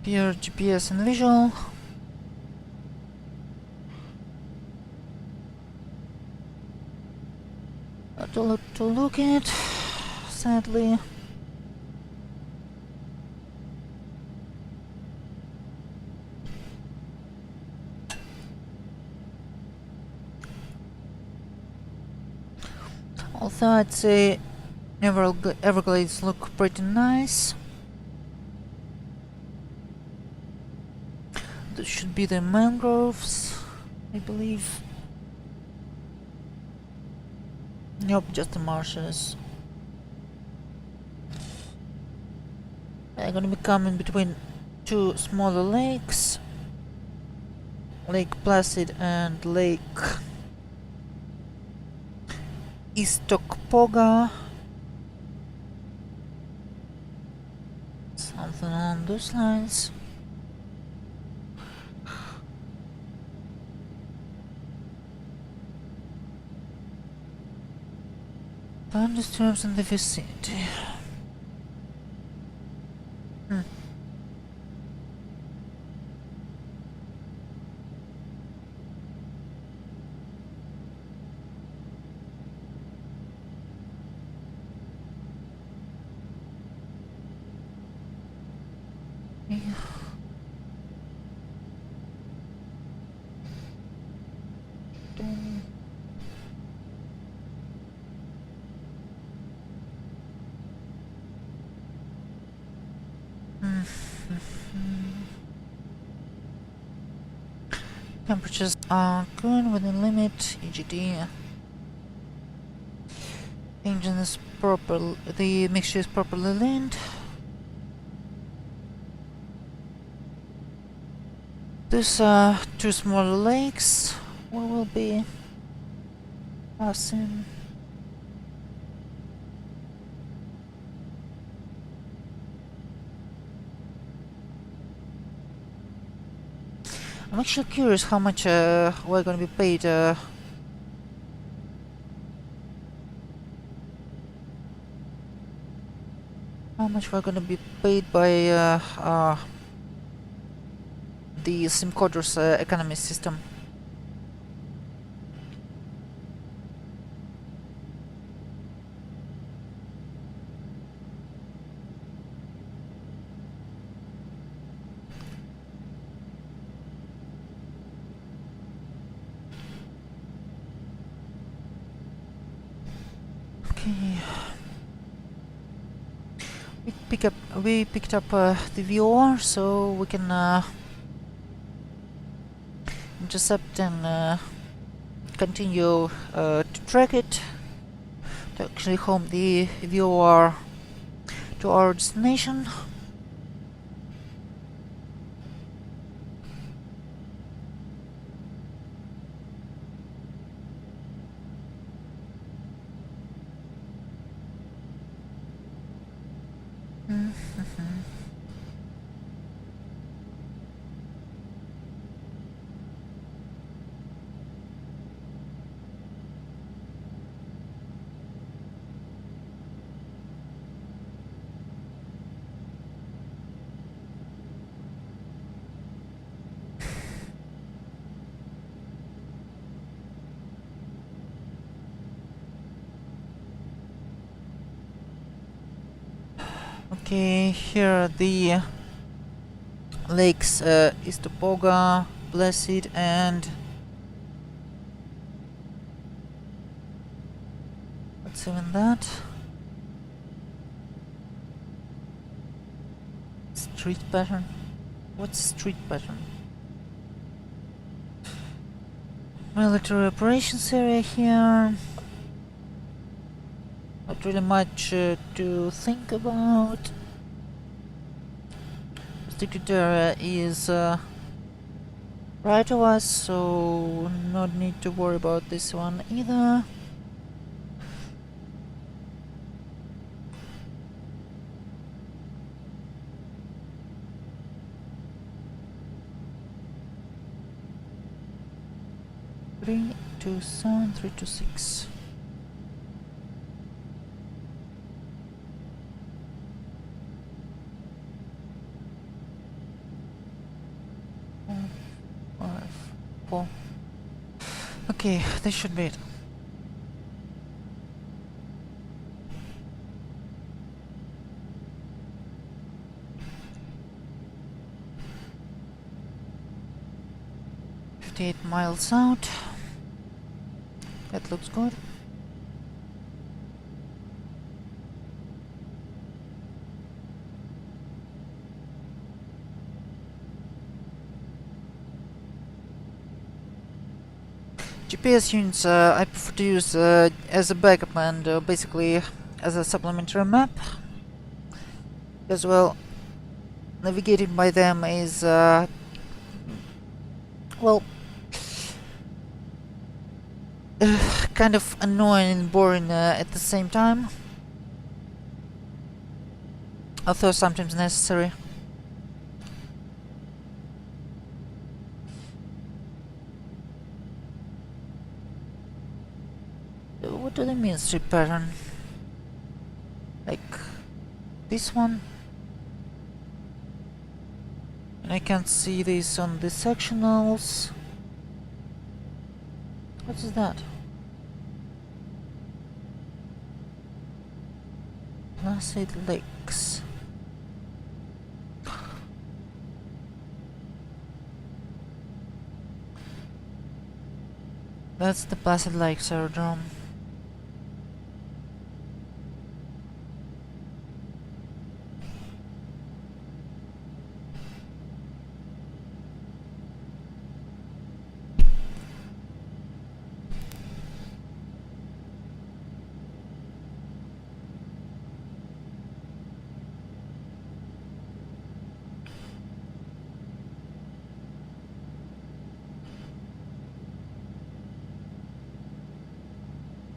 S1: pure GPS and visual. Not a lot to look at, sadly. Although I'd say Everglades look pretty nice. This should be the mangroves, I believe. Nope, just the marshes. I'm gonna be coming between two smaller lakes, Lake Placid and Lake Istokpoga. Something along those lines. Thunderstorms in the vicinity. Temperatures are good within limit. EGD. Engine is proper. The mixture is properly leaned. These are two smaller lakes. We will be passing. I'm actually curious how much we're gonna be paid. How much we're gonna be paid by the SimCoder's economy system. we picked up the VOR, so we can intercept and continue to track it to actually home the VOR to our destination. Okay, here are the lakes Istopoga, Blessed, and what's even that? Street pattern? What's street pattern? Military operations area here. Not really much to think about. Restricted area is right of us, so not need to worry about this one either. Three, 2, 7, 3, 2, 6. Okay, this should be it. $58 miles out. That looks good. GPS units I prefer to use as a backup and basically as a supplementary map. As well, navigating by them is well, kind of annoying and boring at the same time, although sometimes necessary. What do they mean, street pattern? Like this one? And I can't see this on the sectionals. What is that? Placid Lakes. That's the Placid Lakes aerodrome.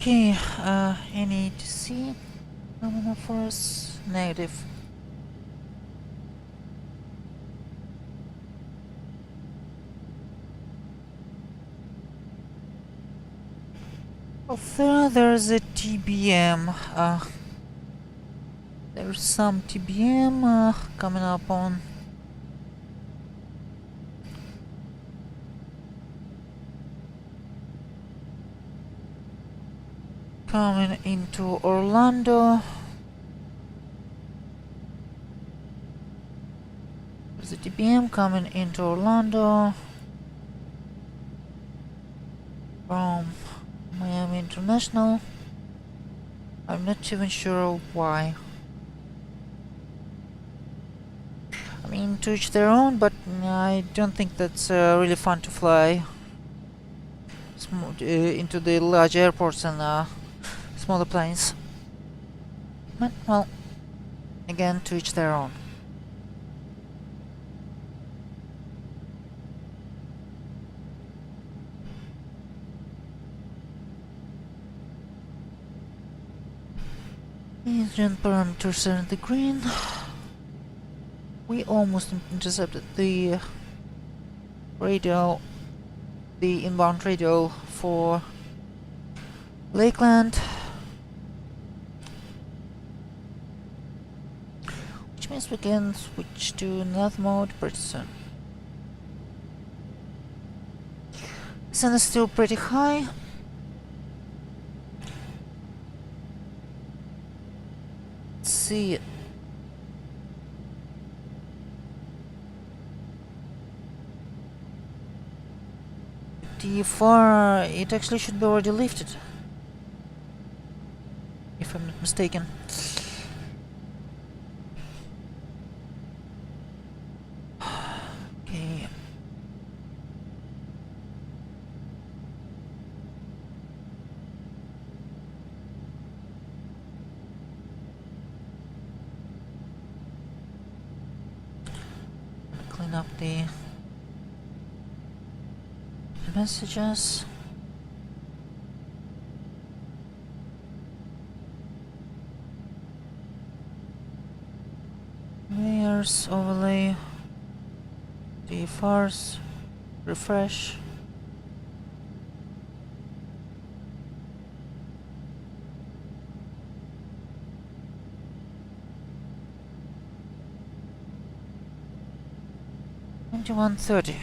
S1: Okay, any to see coming up for us? Negative. Well, there's a TBM. There's some TBM coming up on. Coming into Orlando. There's a TBM coming into Orlando from Miami International. I'm not even sure why. to each their own, but I don't think that's really fun to fly into the large airports and smaller planes. But, well, again, to each their own. Engine parameters are in the green. We almost intercepted the radio, the inbound radio for Lakeland, which means we can switch to nav mode pretty soon. Sun is still pretty high. Let's see. TFR, it actually should be already lifted, if I'm not mistaken. Okay. Clean up the messages. Layers, overlay, TFRs, refresh. $21.30.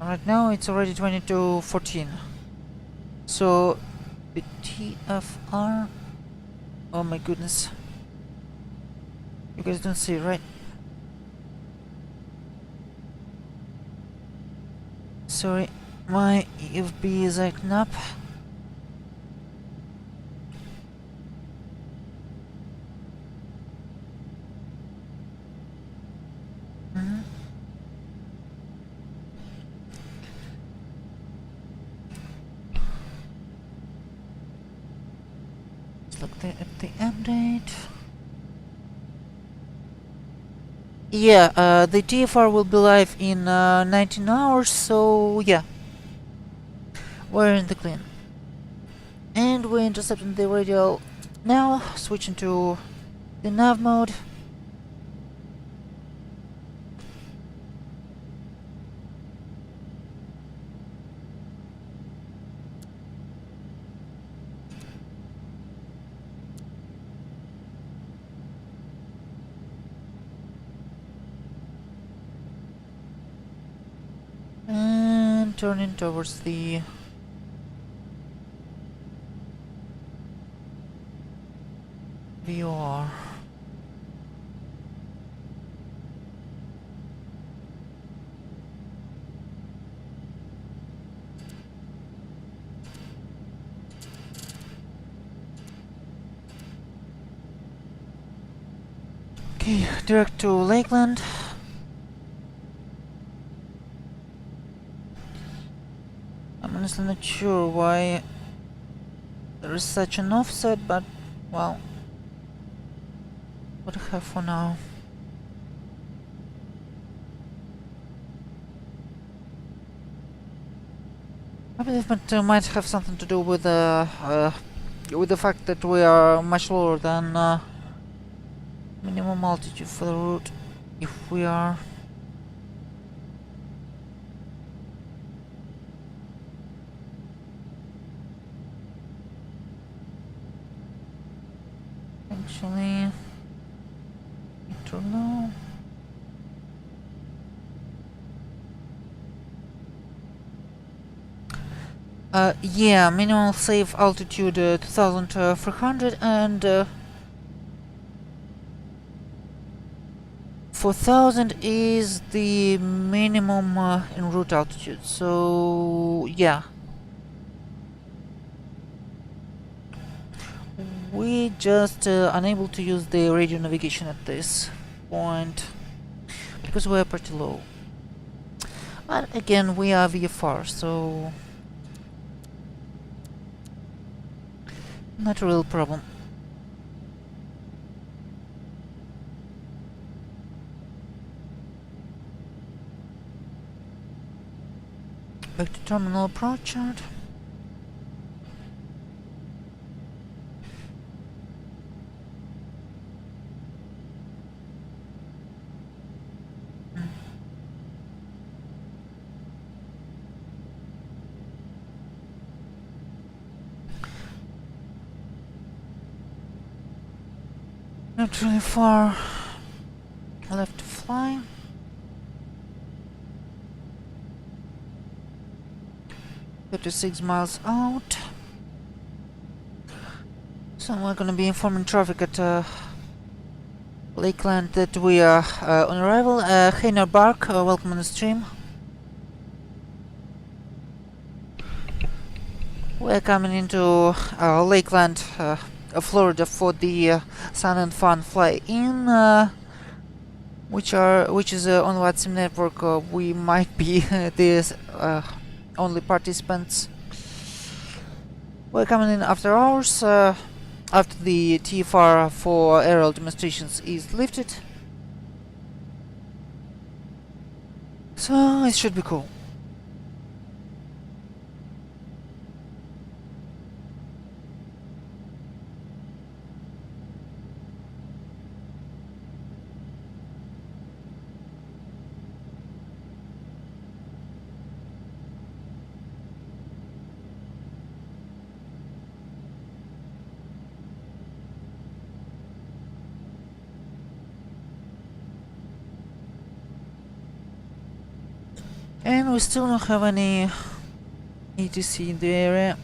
S1: Right now it's already 22:14. So the TFR. Oh my goodness. You guys don't see it, right? Sorry, my EFB is acting up. Look at the update. Yeah, the TFR will be live in 19 hours, so yeah. We're in the clean. And we're intercepting the radio now, switching to the nav mode. And turning towards the VOR. Okay, direct to Lakeland. I'm honestly not sure why there is such an offset, but well, what I have for now. I believe it might have something to do with the fact that we are much lower than minimum altitude for the route. If we are actually too low. Yeah, minimal safe altitude 2300 and 4000 is the minimum en route altitude, so yeah. We just unable to use the radio navigation at this point because we're pretty low. But again, we are VFR, so not a real problem. Back to terminal approach chart. Not really far left to fly. "36 miles out." So we're gonna be informing traffic at Lakeland that we are on arrival. Heiner Bark, welcome on the stream. We're coming into Lakeland, Florida for the Sun and Fun fly-in, which is on VATSIM network. We might be the only participants. We're coming in after hours, after the TFR for aerial demonstrations is lifted. So it should be cool. And we still don't have any ETC in the area.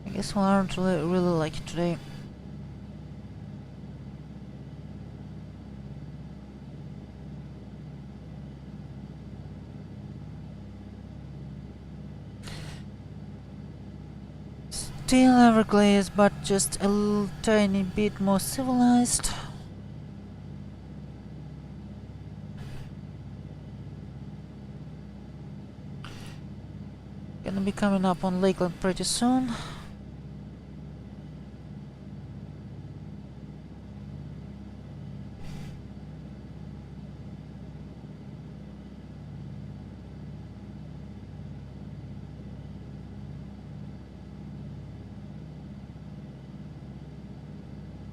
S1: I guess we aren't really like it today. Still Everglades, but just a tiny bit more civilized. Gonna be coming up on Lakeland pretty soon.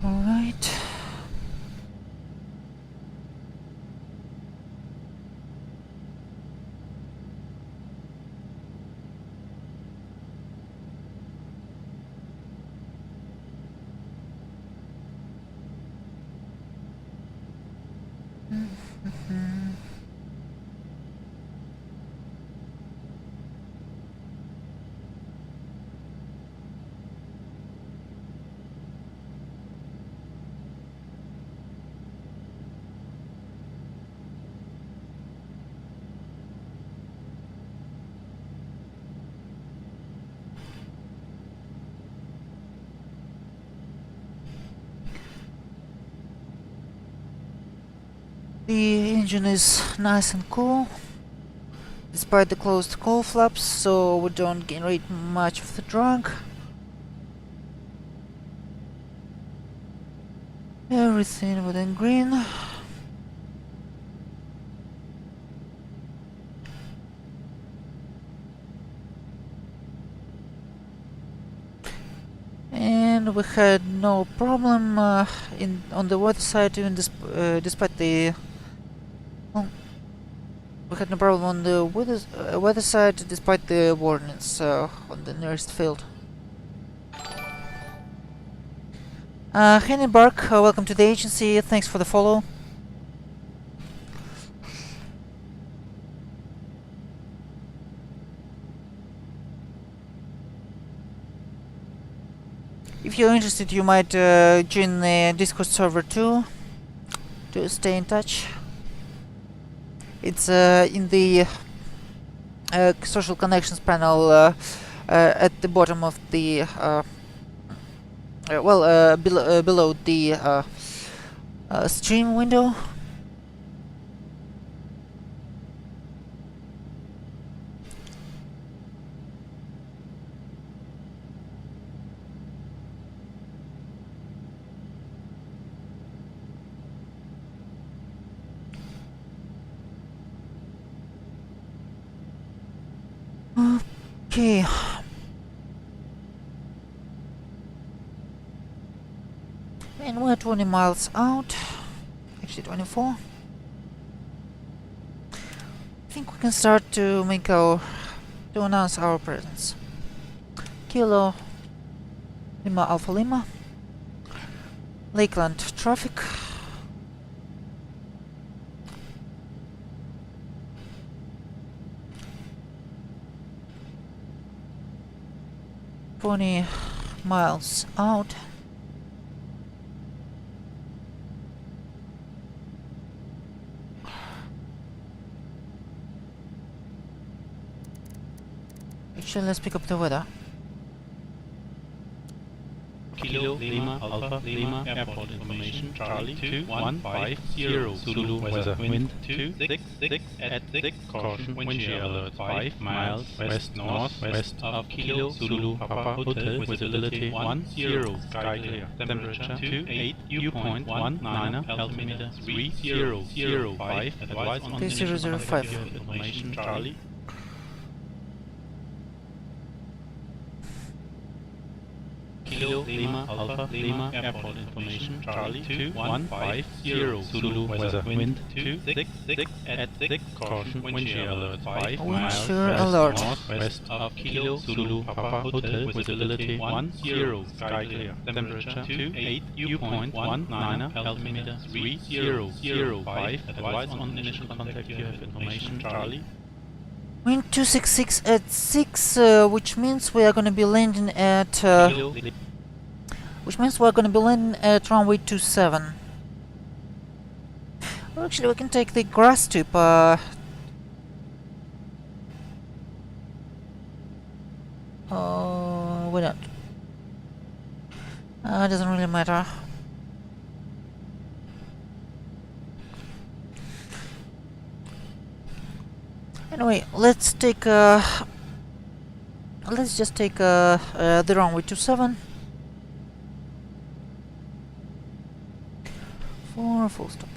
S1: All right. The engine is nice and cool, despite the closed cowl flaps, so we don't generate much of the drag. Everything within green. And we had no problem on the weather side, even despite the we had no problem on the weather side, despite the warnings on the nearest field. Henny Bark, welcome to the agency. Thanks for the follow. If you're interested, you might join the Discord server too, to stay in touch. It's in the social connections panel at the bottom of the below the stream window. Okay. And we're 20 miles out. Actually 24. I think we can start to announce our presence. Kilo Lima Alpha Lima. Lakeland traffic. $20 miles out. Actually, let's pick up the weather.
S4: Kilo Lima Alpha Lima Airport Information Charlie 2150 Zulu weather wind 266 at 6 caution wind shear alert 5 miles west northwest of Kilo Zulu Papa Hotel visibility 10 sky clear temperature 28 dew point 19 altimeter 3005 advice on initial
S1: 3005
S4: information Charlie. Kilo Lima Alpha Lima Airport Information Charlie 2150 Zulu weather wind 266 at 6 caution wind shear alert 5
S1: Wind
S4: miles
S1: shear
S4: west
S1: alert.
S4: northwest of Kilo Zulu Papa Hotel visibility 10 sky clear temperature 28 dew point 19 altimeter 3005 advice on initial contact you have information Charlie.
S1: Wind 266 at 6, which means we are going to be landing at runway 27. Well, actually, we can take the grass tube. Why not? It doesn't really matter. Anyway, let's just take the runway 27 for a full stop.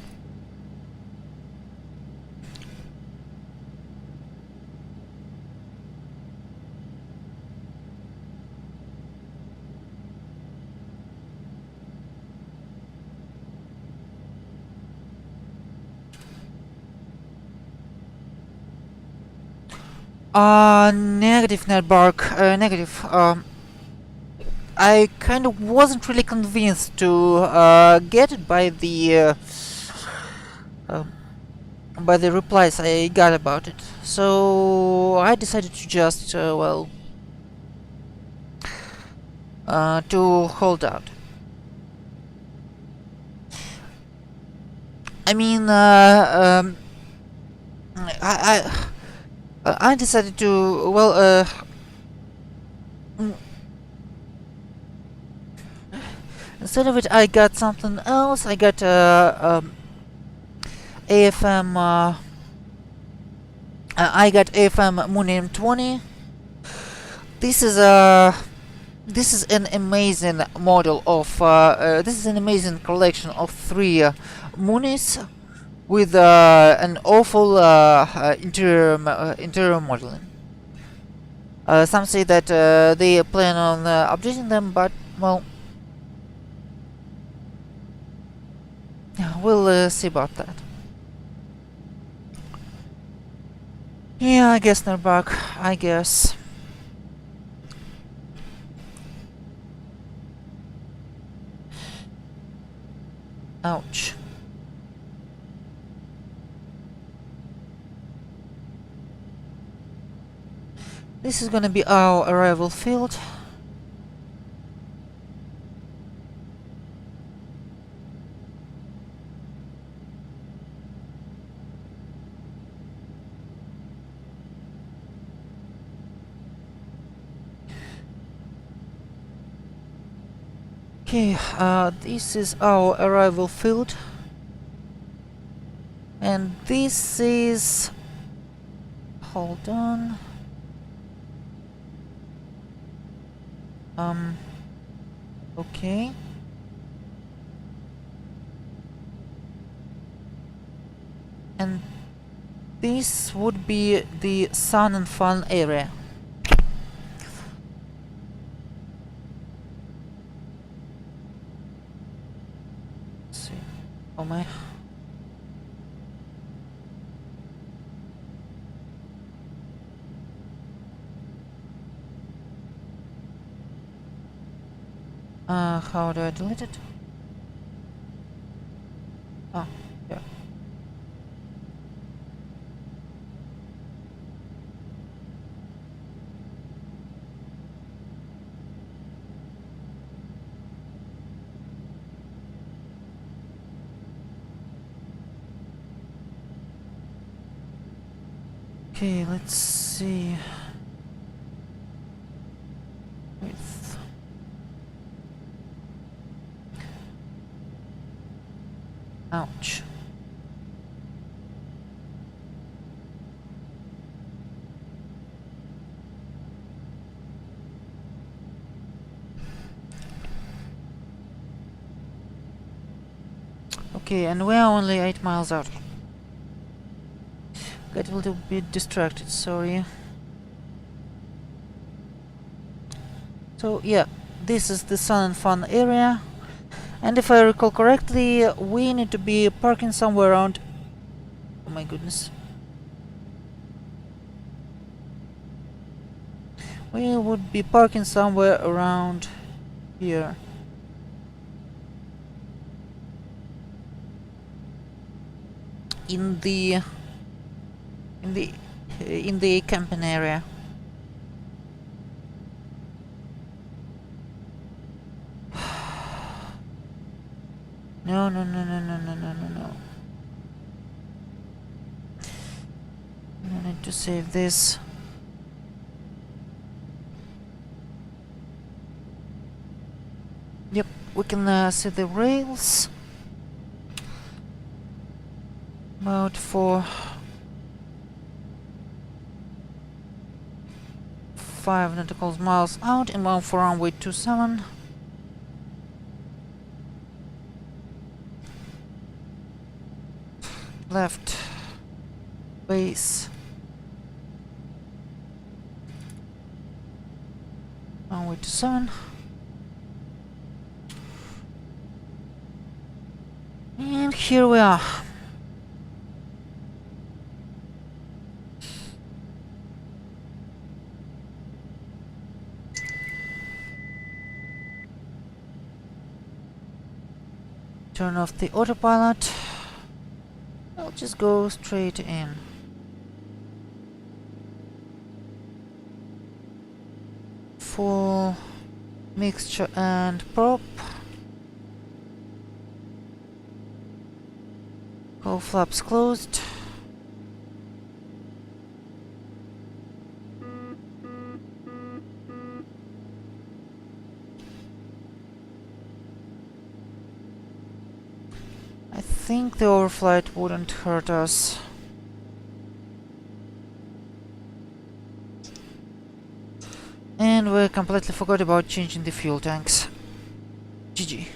S1: Negative, Netbark. Negative. I kind of wasn't really convinced to get it by the replies I got about it. So I decided to just to hold out. I mean, I decided to, instead of it, I got something else. I got AFM. I got AFM Moon 20. This is an amazing model of. This is an amazing collection of 3 Moonies with an awful interior modeling. Some say that they plan on updating them, but well, we'll see about that. Yeah, I guess they're back. I guess. Ouch. This is gonna be our arrival field. Okay, this is our arrival field. And this is... hold on. Okay. And this would be the Sun and Fun area. Let's see. Oh my. How do I delete it? Oh, yeah. Okay, let's see. Width. Ouch. Okay, and we're only 8 miles out. Got a little bit distracted, sorry. So yeah, this is the Sun and Fun area. And if I recall correctly, we need to be parking somewhere around... oh my goodness. We would be parking somewhere around here. In the camping area. No. I need to save this. Yep, we can see the rails. About for 5 nautical miles out, inbound for runway 27. Left base. Runway 27. And here we are. Turn off the autopilot. I'll just go straight in. Full mixture and prop. All flaps closed. I think the overflight wouldn't hurt us. And we completely forgot about changing the fuel tanks. GG.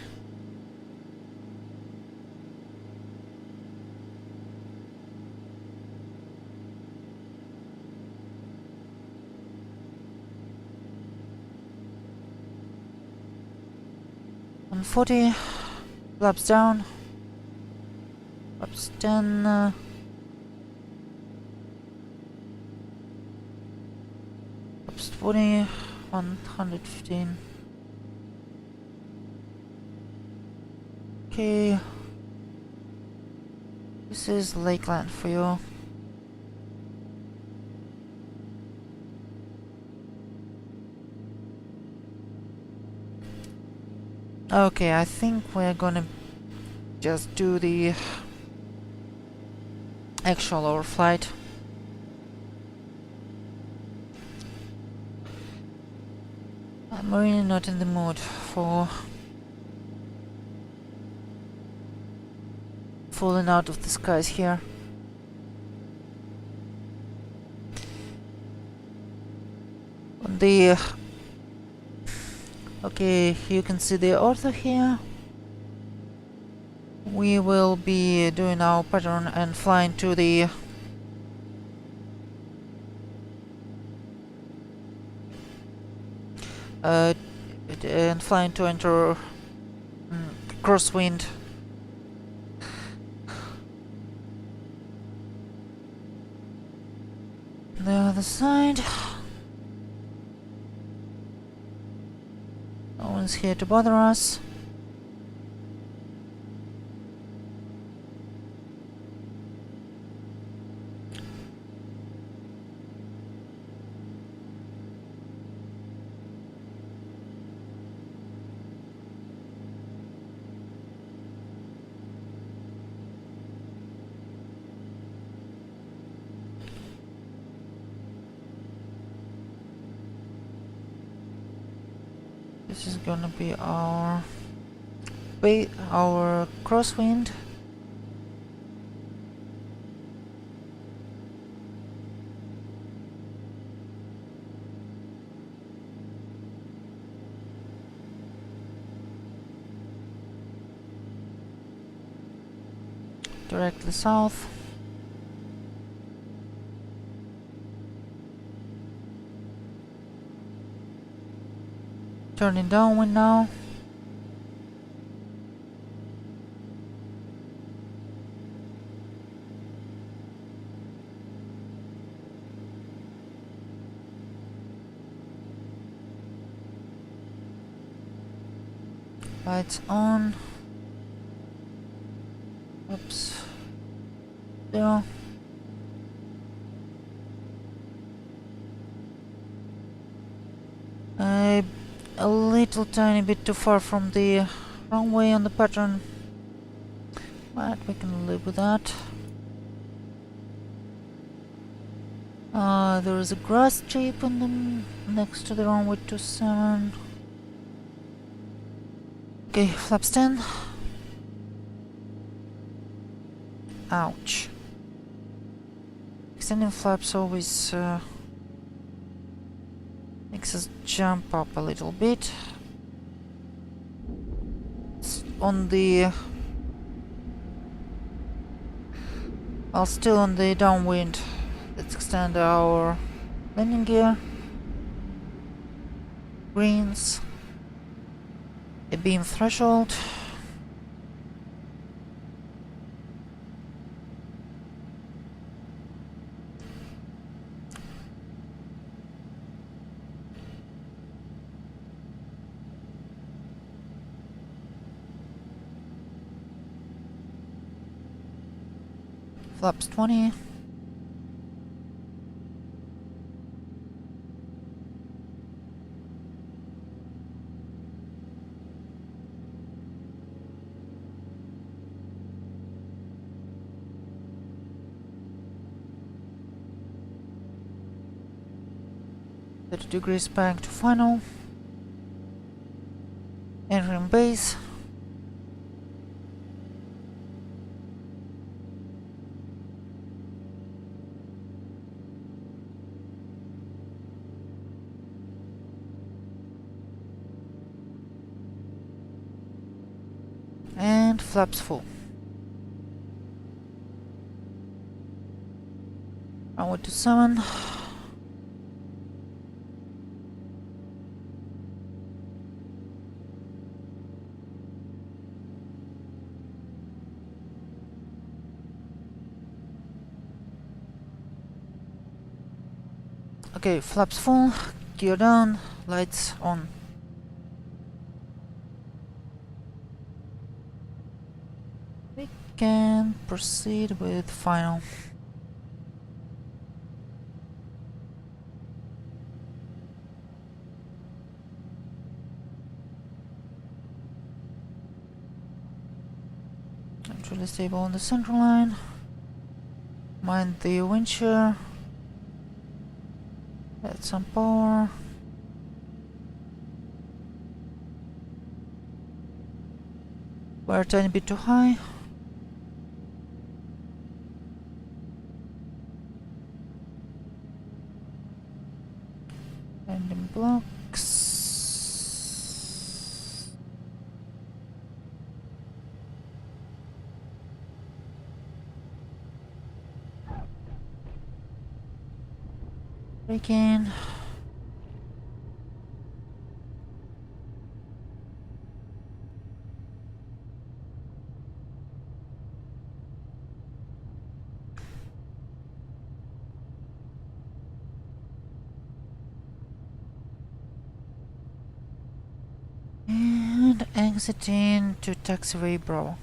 S1: On 40, flaps down. Flaps 10. Flaps 20. 115. Okay. This is Lakeland for you. Okay, I think we're gonna just do the actual overflight. I'm really not in the mood for falling out of the skies here. the... Okay, you can see the ortho here. We will be doing our pattern and flying to the... and flying to enter crosswind. The other side. No one's here to bother us. This is gonna be our crosswind. Directly south. Turning downwind now. Lights on. Oops. There. A little tiny bit too far from the runway on the pattern, but we can live with that. There is a grass strip on the next to the runway 27. Okay, flaps 10. Ouch. Extending flaps always makes us jump up a little bit. On the... While still on the downwind, let's extend our landing gear. Greens. A beam threshold. Flaps 20. Degrees back to final. Entering base. And flaps full. Runway 27. Okay, flaps full, gear down, lights on. We can proceed with final. Centrally stable on the central line. Mind the wind shear. Add some power. We're a tiny bit too high. Landing Break-in. And exiting to taxiway Bravo.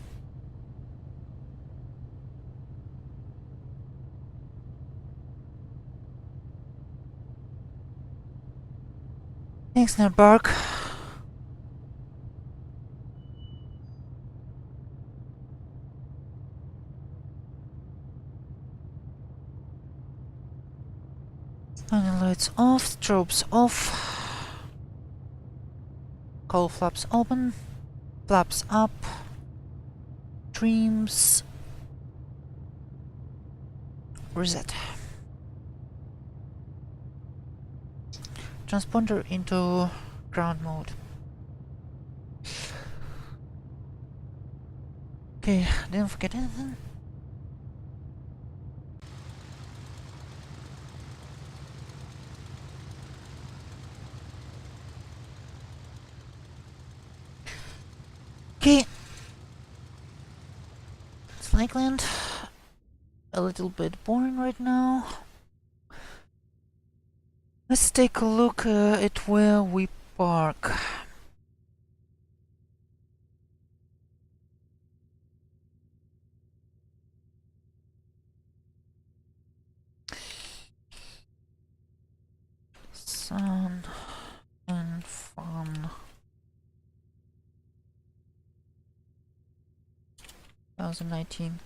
S1: Thanks, Bark. Running lights off, strobes off. Cowl flaps open, flaps up. Dreams. Reset. Transponder into ground mode. Okay, didn't forget anything. Okay. It's Lakeland. A little bit boring right now. Let's take a look at where we park. Sun and fun. 2019.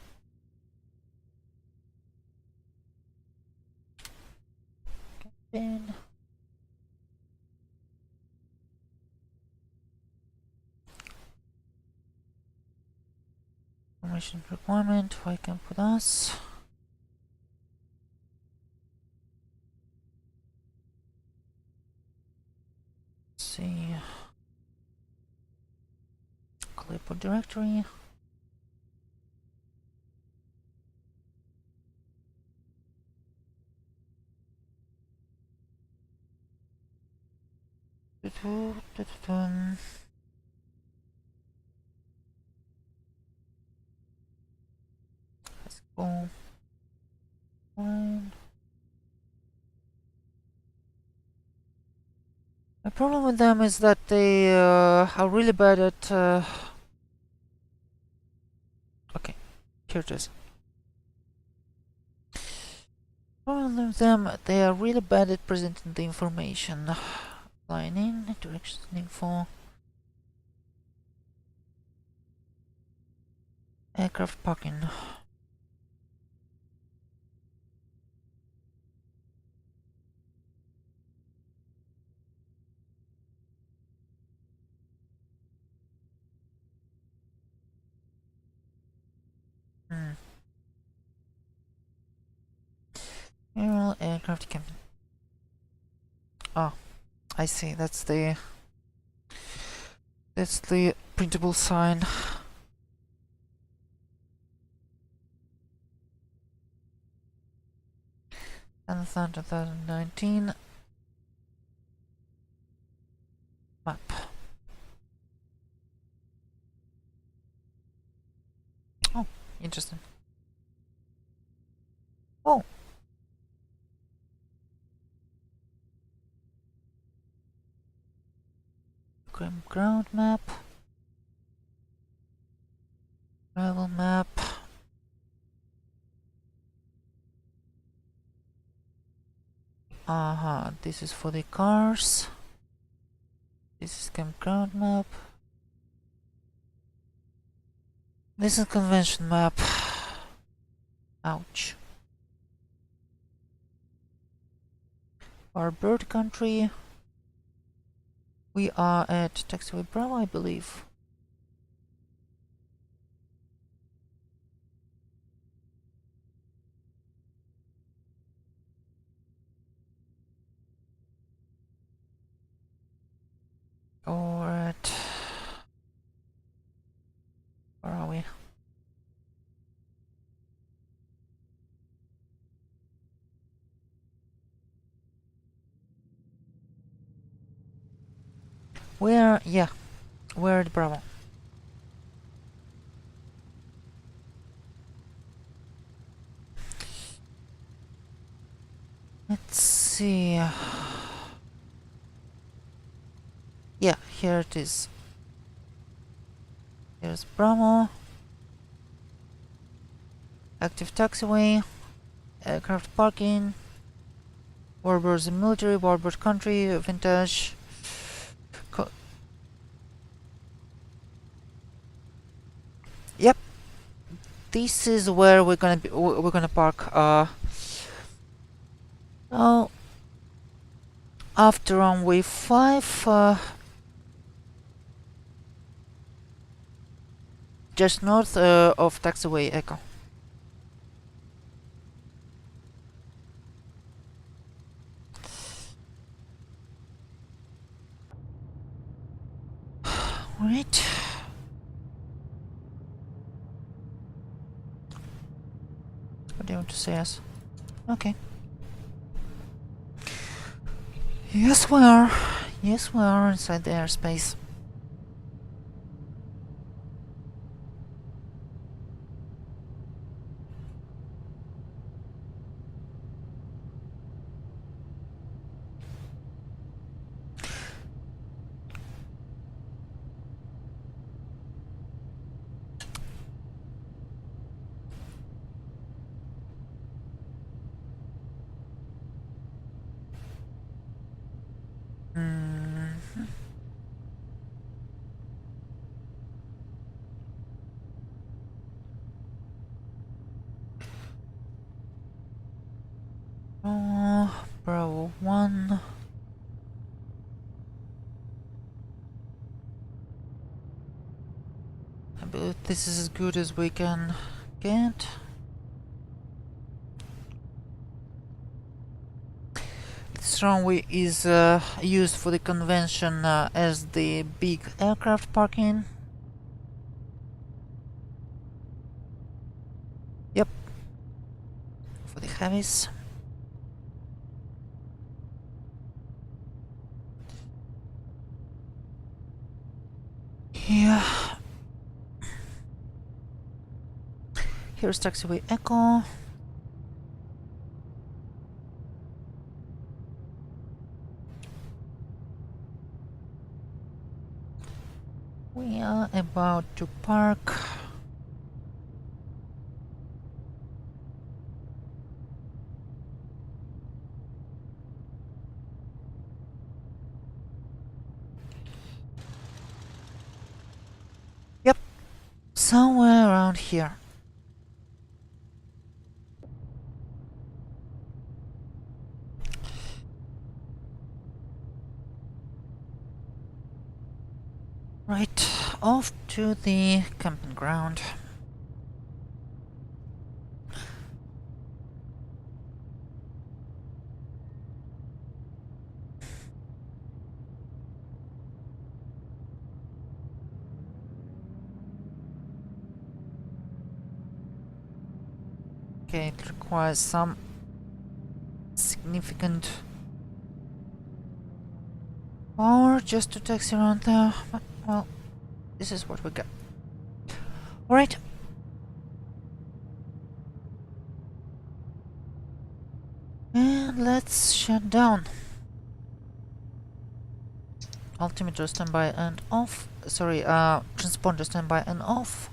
S1: Then permission requirement. Why can't put us? Let's see. Clipboard directory. Let's go. Fine. The problem with them is that they are really bad at. Okay, here it is. Problem with them, they are really bad at presenting the information. Line in, directions info. Aircraft parking. Aerial aircraft captain. Oh, I see. That's the printable sign. And 2019 map. Oh, interesting. Oh. Ground map. Travel map. This is for the cars. This is campground map. This is convention map. Ouch. Our bird country. We are at taxiway Bravo, I believe. Or at... Where are we? We're at Bravo. Let's see. Yeah, here it is. Here's Bravo. Active taxiway. Aircraft parking. Warbirds and military. Warbird country. Vintage. Yep. This is where we're gonna park. Oh. After runway 5. Just north of taxiway Echo. Right. What do you want to say, yes? Okay. Yes, we are. Yes, we are inside the airspace. Bravo 1. I believe this is as good as we can get. This runway is used for the convention as the big aircraft parking. Yep. For the heavies. Yeah. Here's taxiway Echo. We are about to park. Yep, somewhere around here. Right, off to the camping ground. Okay, it requires some significant power just to taxi around there, but well, this is what we got. Alright. And let's shut down. Altimeter standby and off. Sorry, transponder standby and off.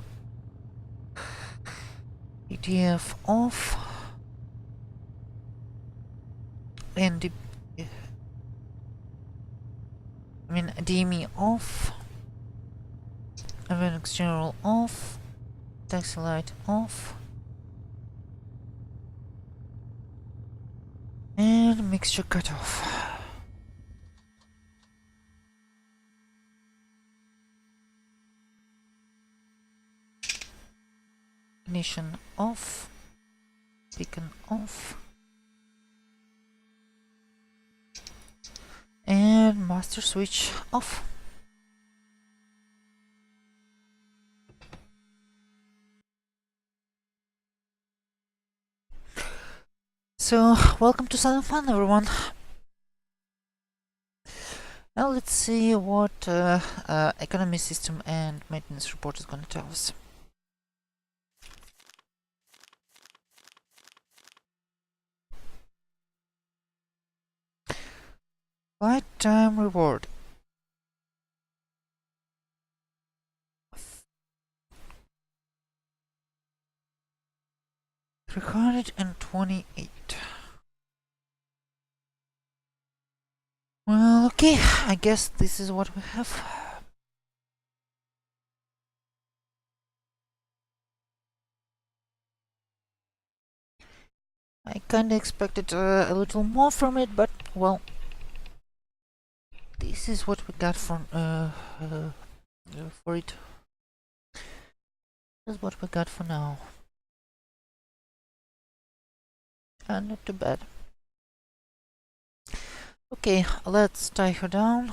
S1: ETF off. And DME off. Avionics general off. Taxi light off. And mixture cut off. Ignition off. Beacon off. And master switch off. So, welcome to Sun and Fun, everyone. Now let's see what economy system and maintenance report is going to tell us. Flight time reward. $328. Well, okay, I guess this is what we have. I kinda expected a little more from it, but well, this is what we got from for it. This is what we got for now. And not too bad. Okay, let's tie her down.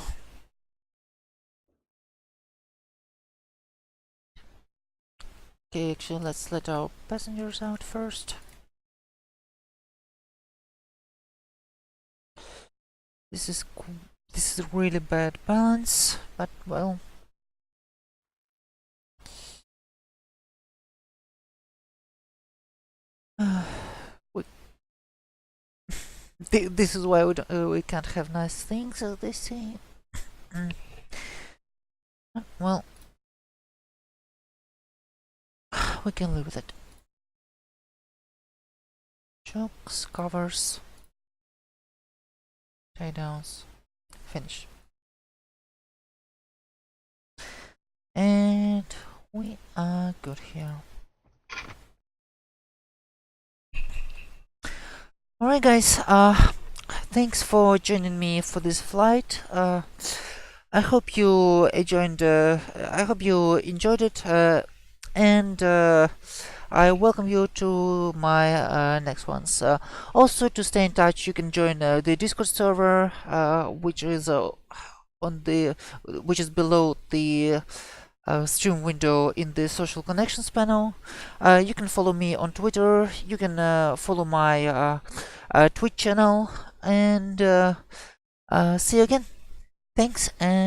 S1: Okay, actually, let's let our passengers out first. This is really bad balance, but well. This is why we can't have nice things, as they say. Well, we can live with it. Chokes, covers, tie downs, finish. And we are good here. Alright guys, thanks for joining me for this flight. I hope you enjoyed it, and I welcome you to my next ones. Also, to stay in touch, you can join the Discord server, which is below the stream window in the social connections panel. You can follow me on Twitter. You can follow my Twitch channel, and see you again. Thanks, and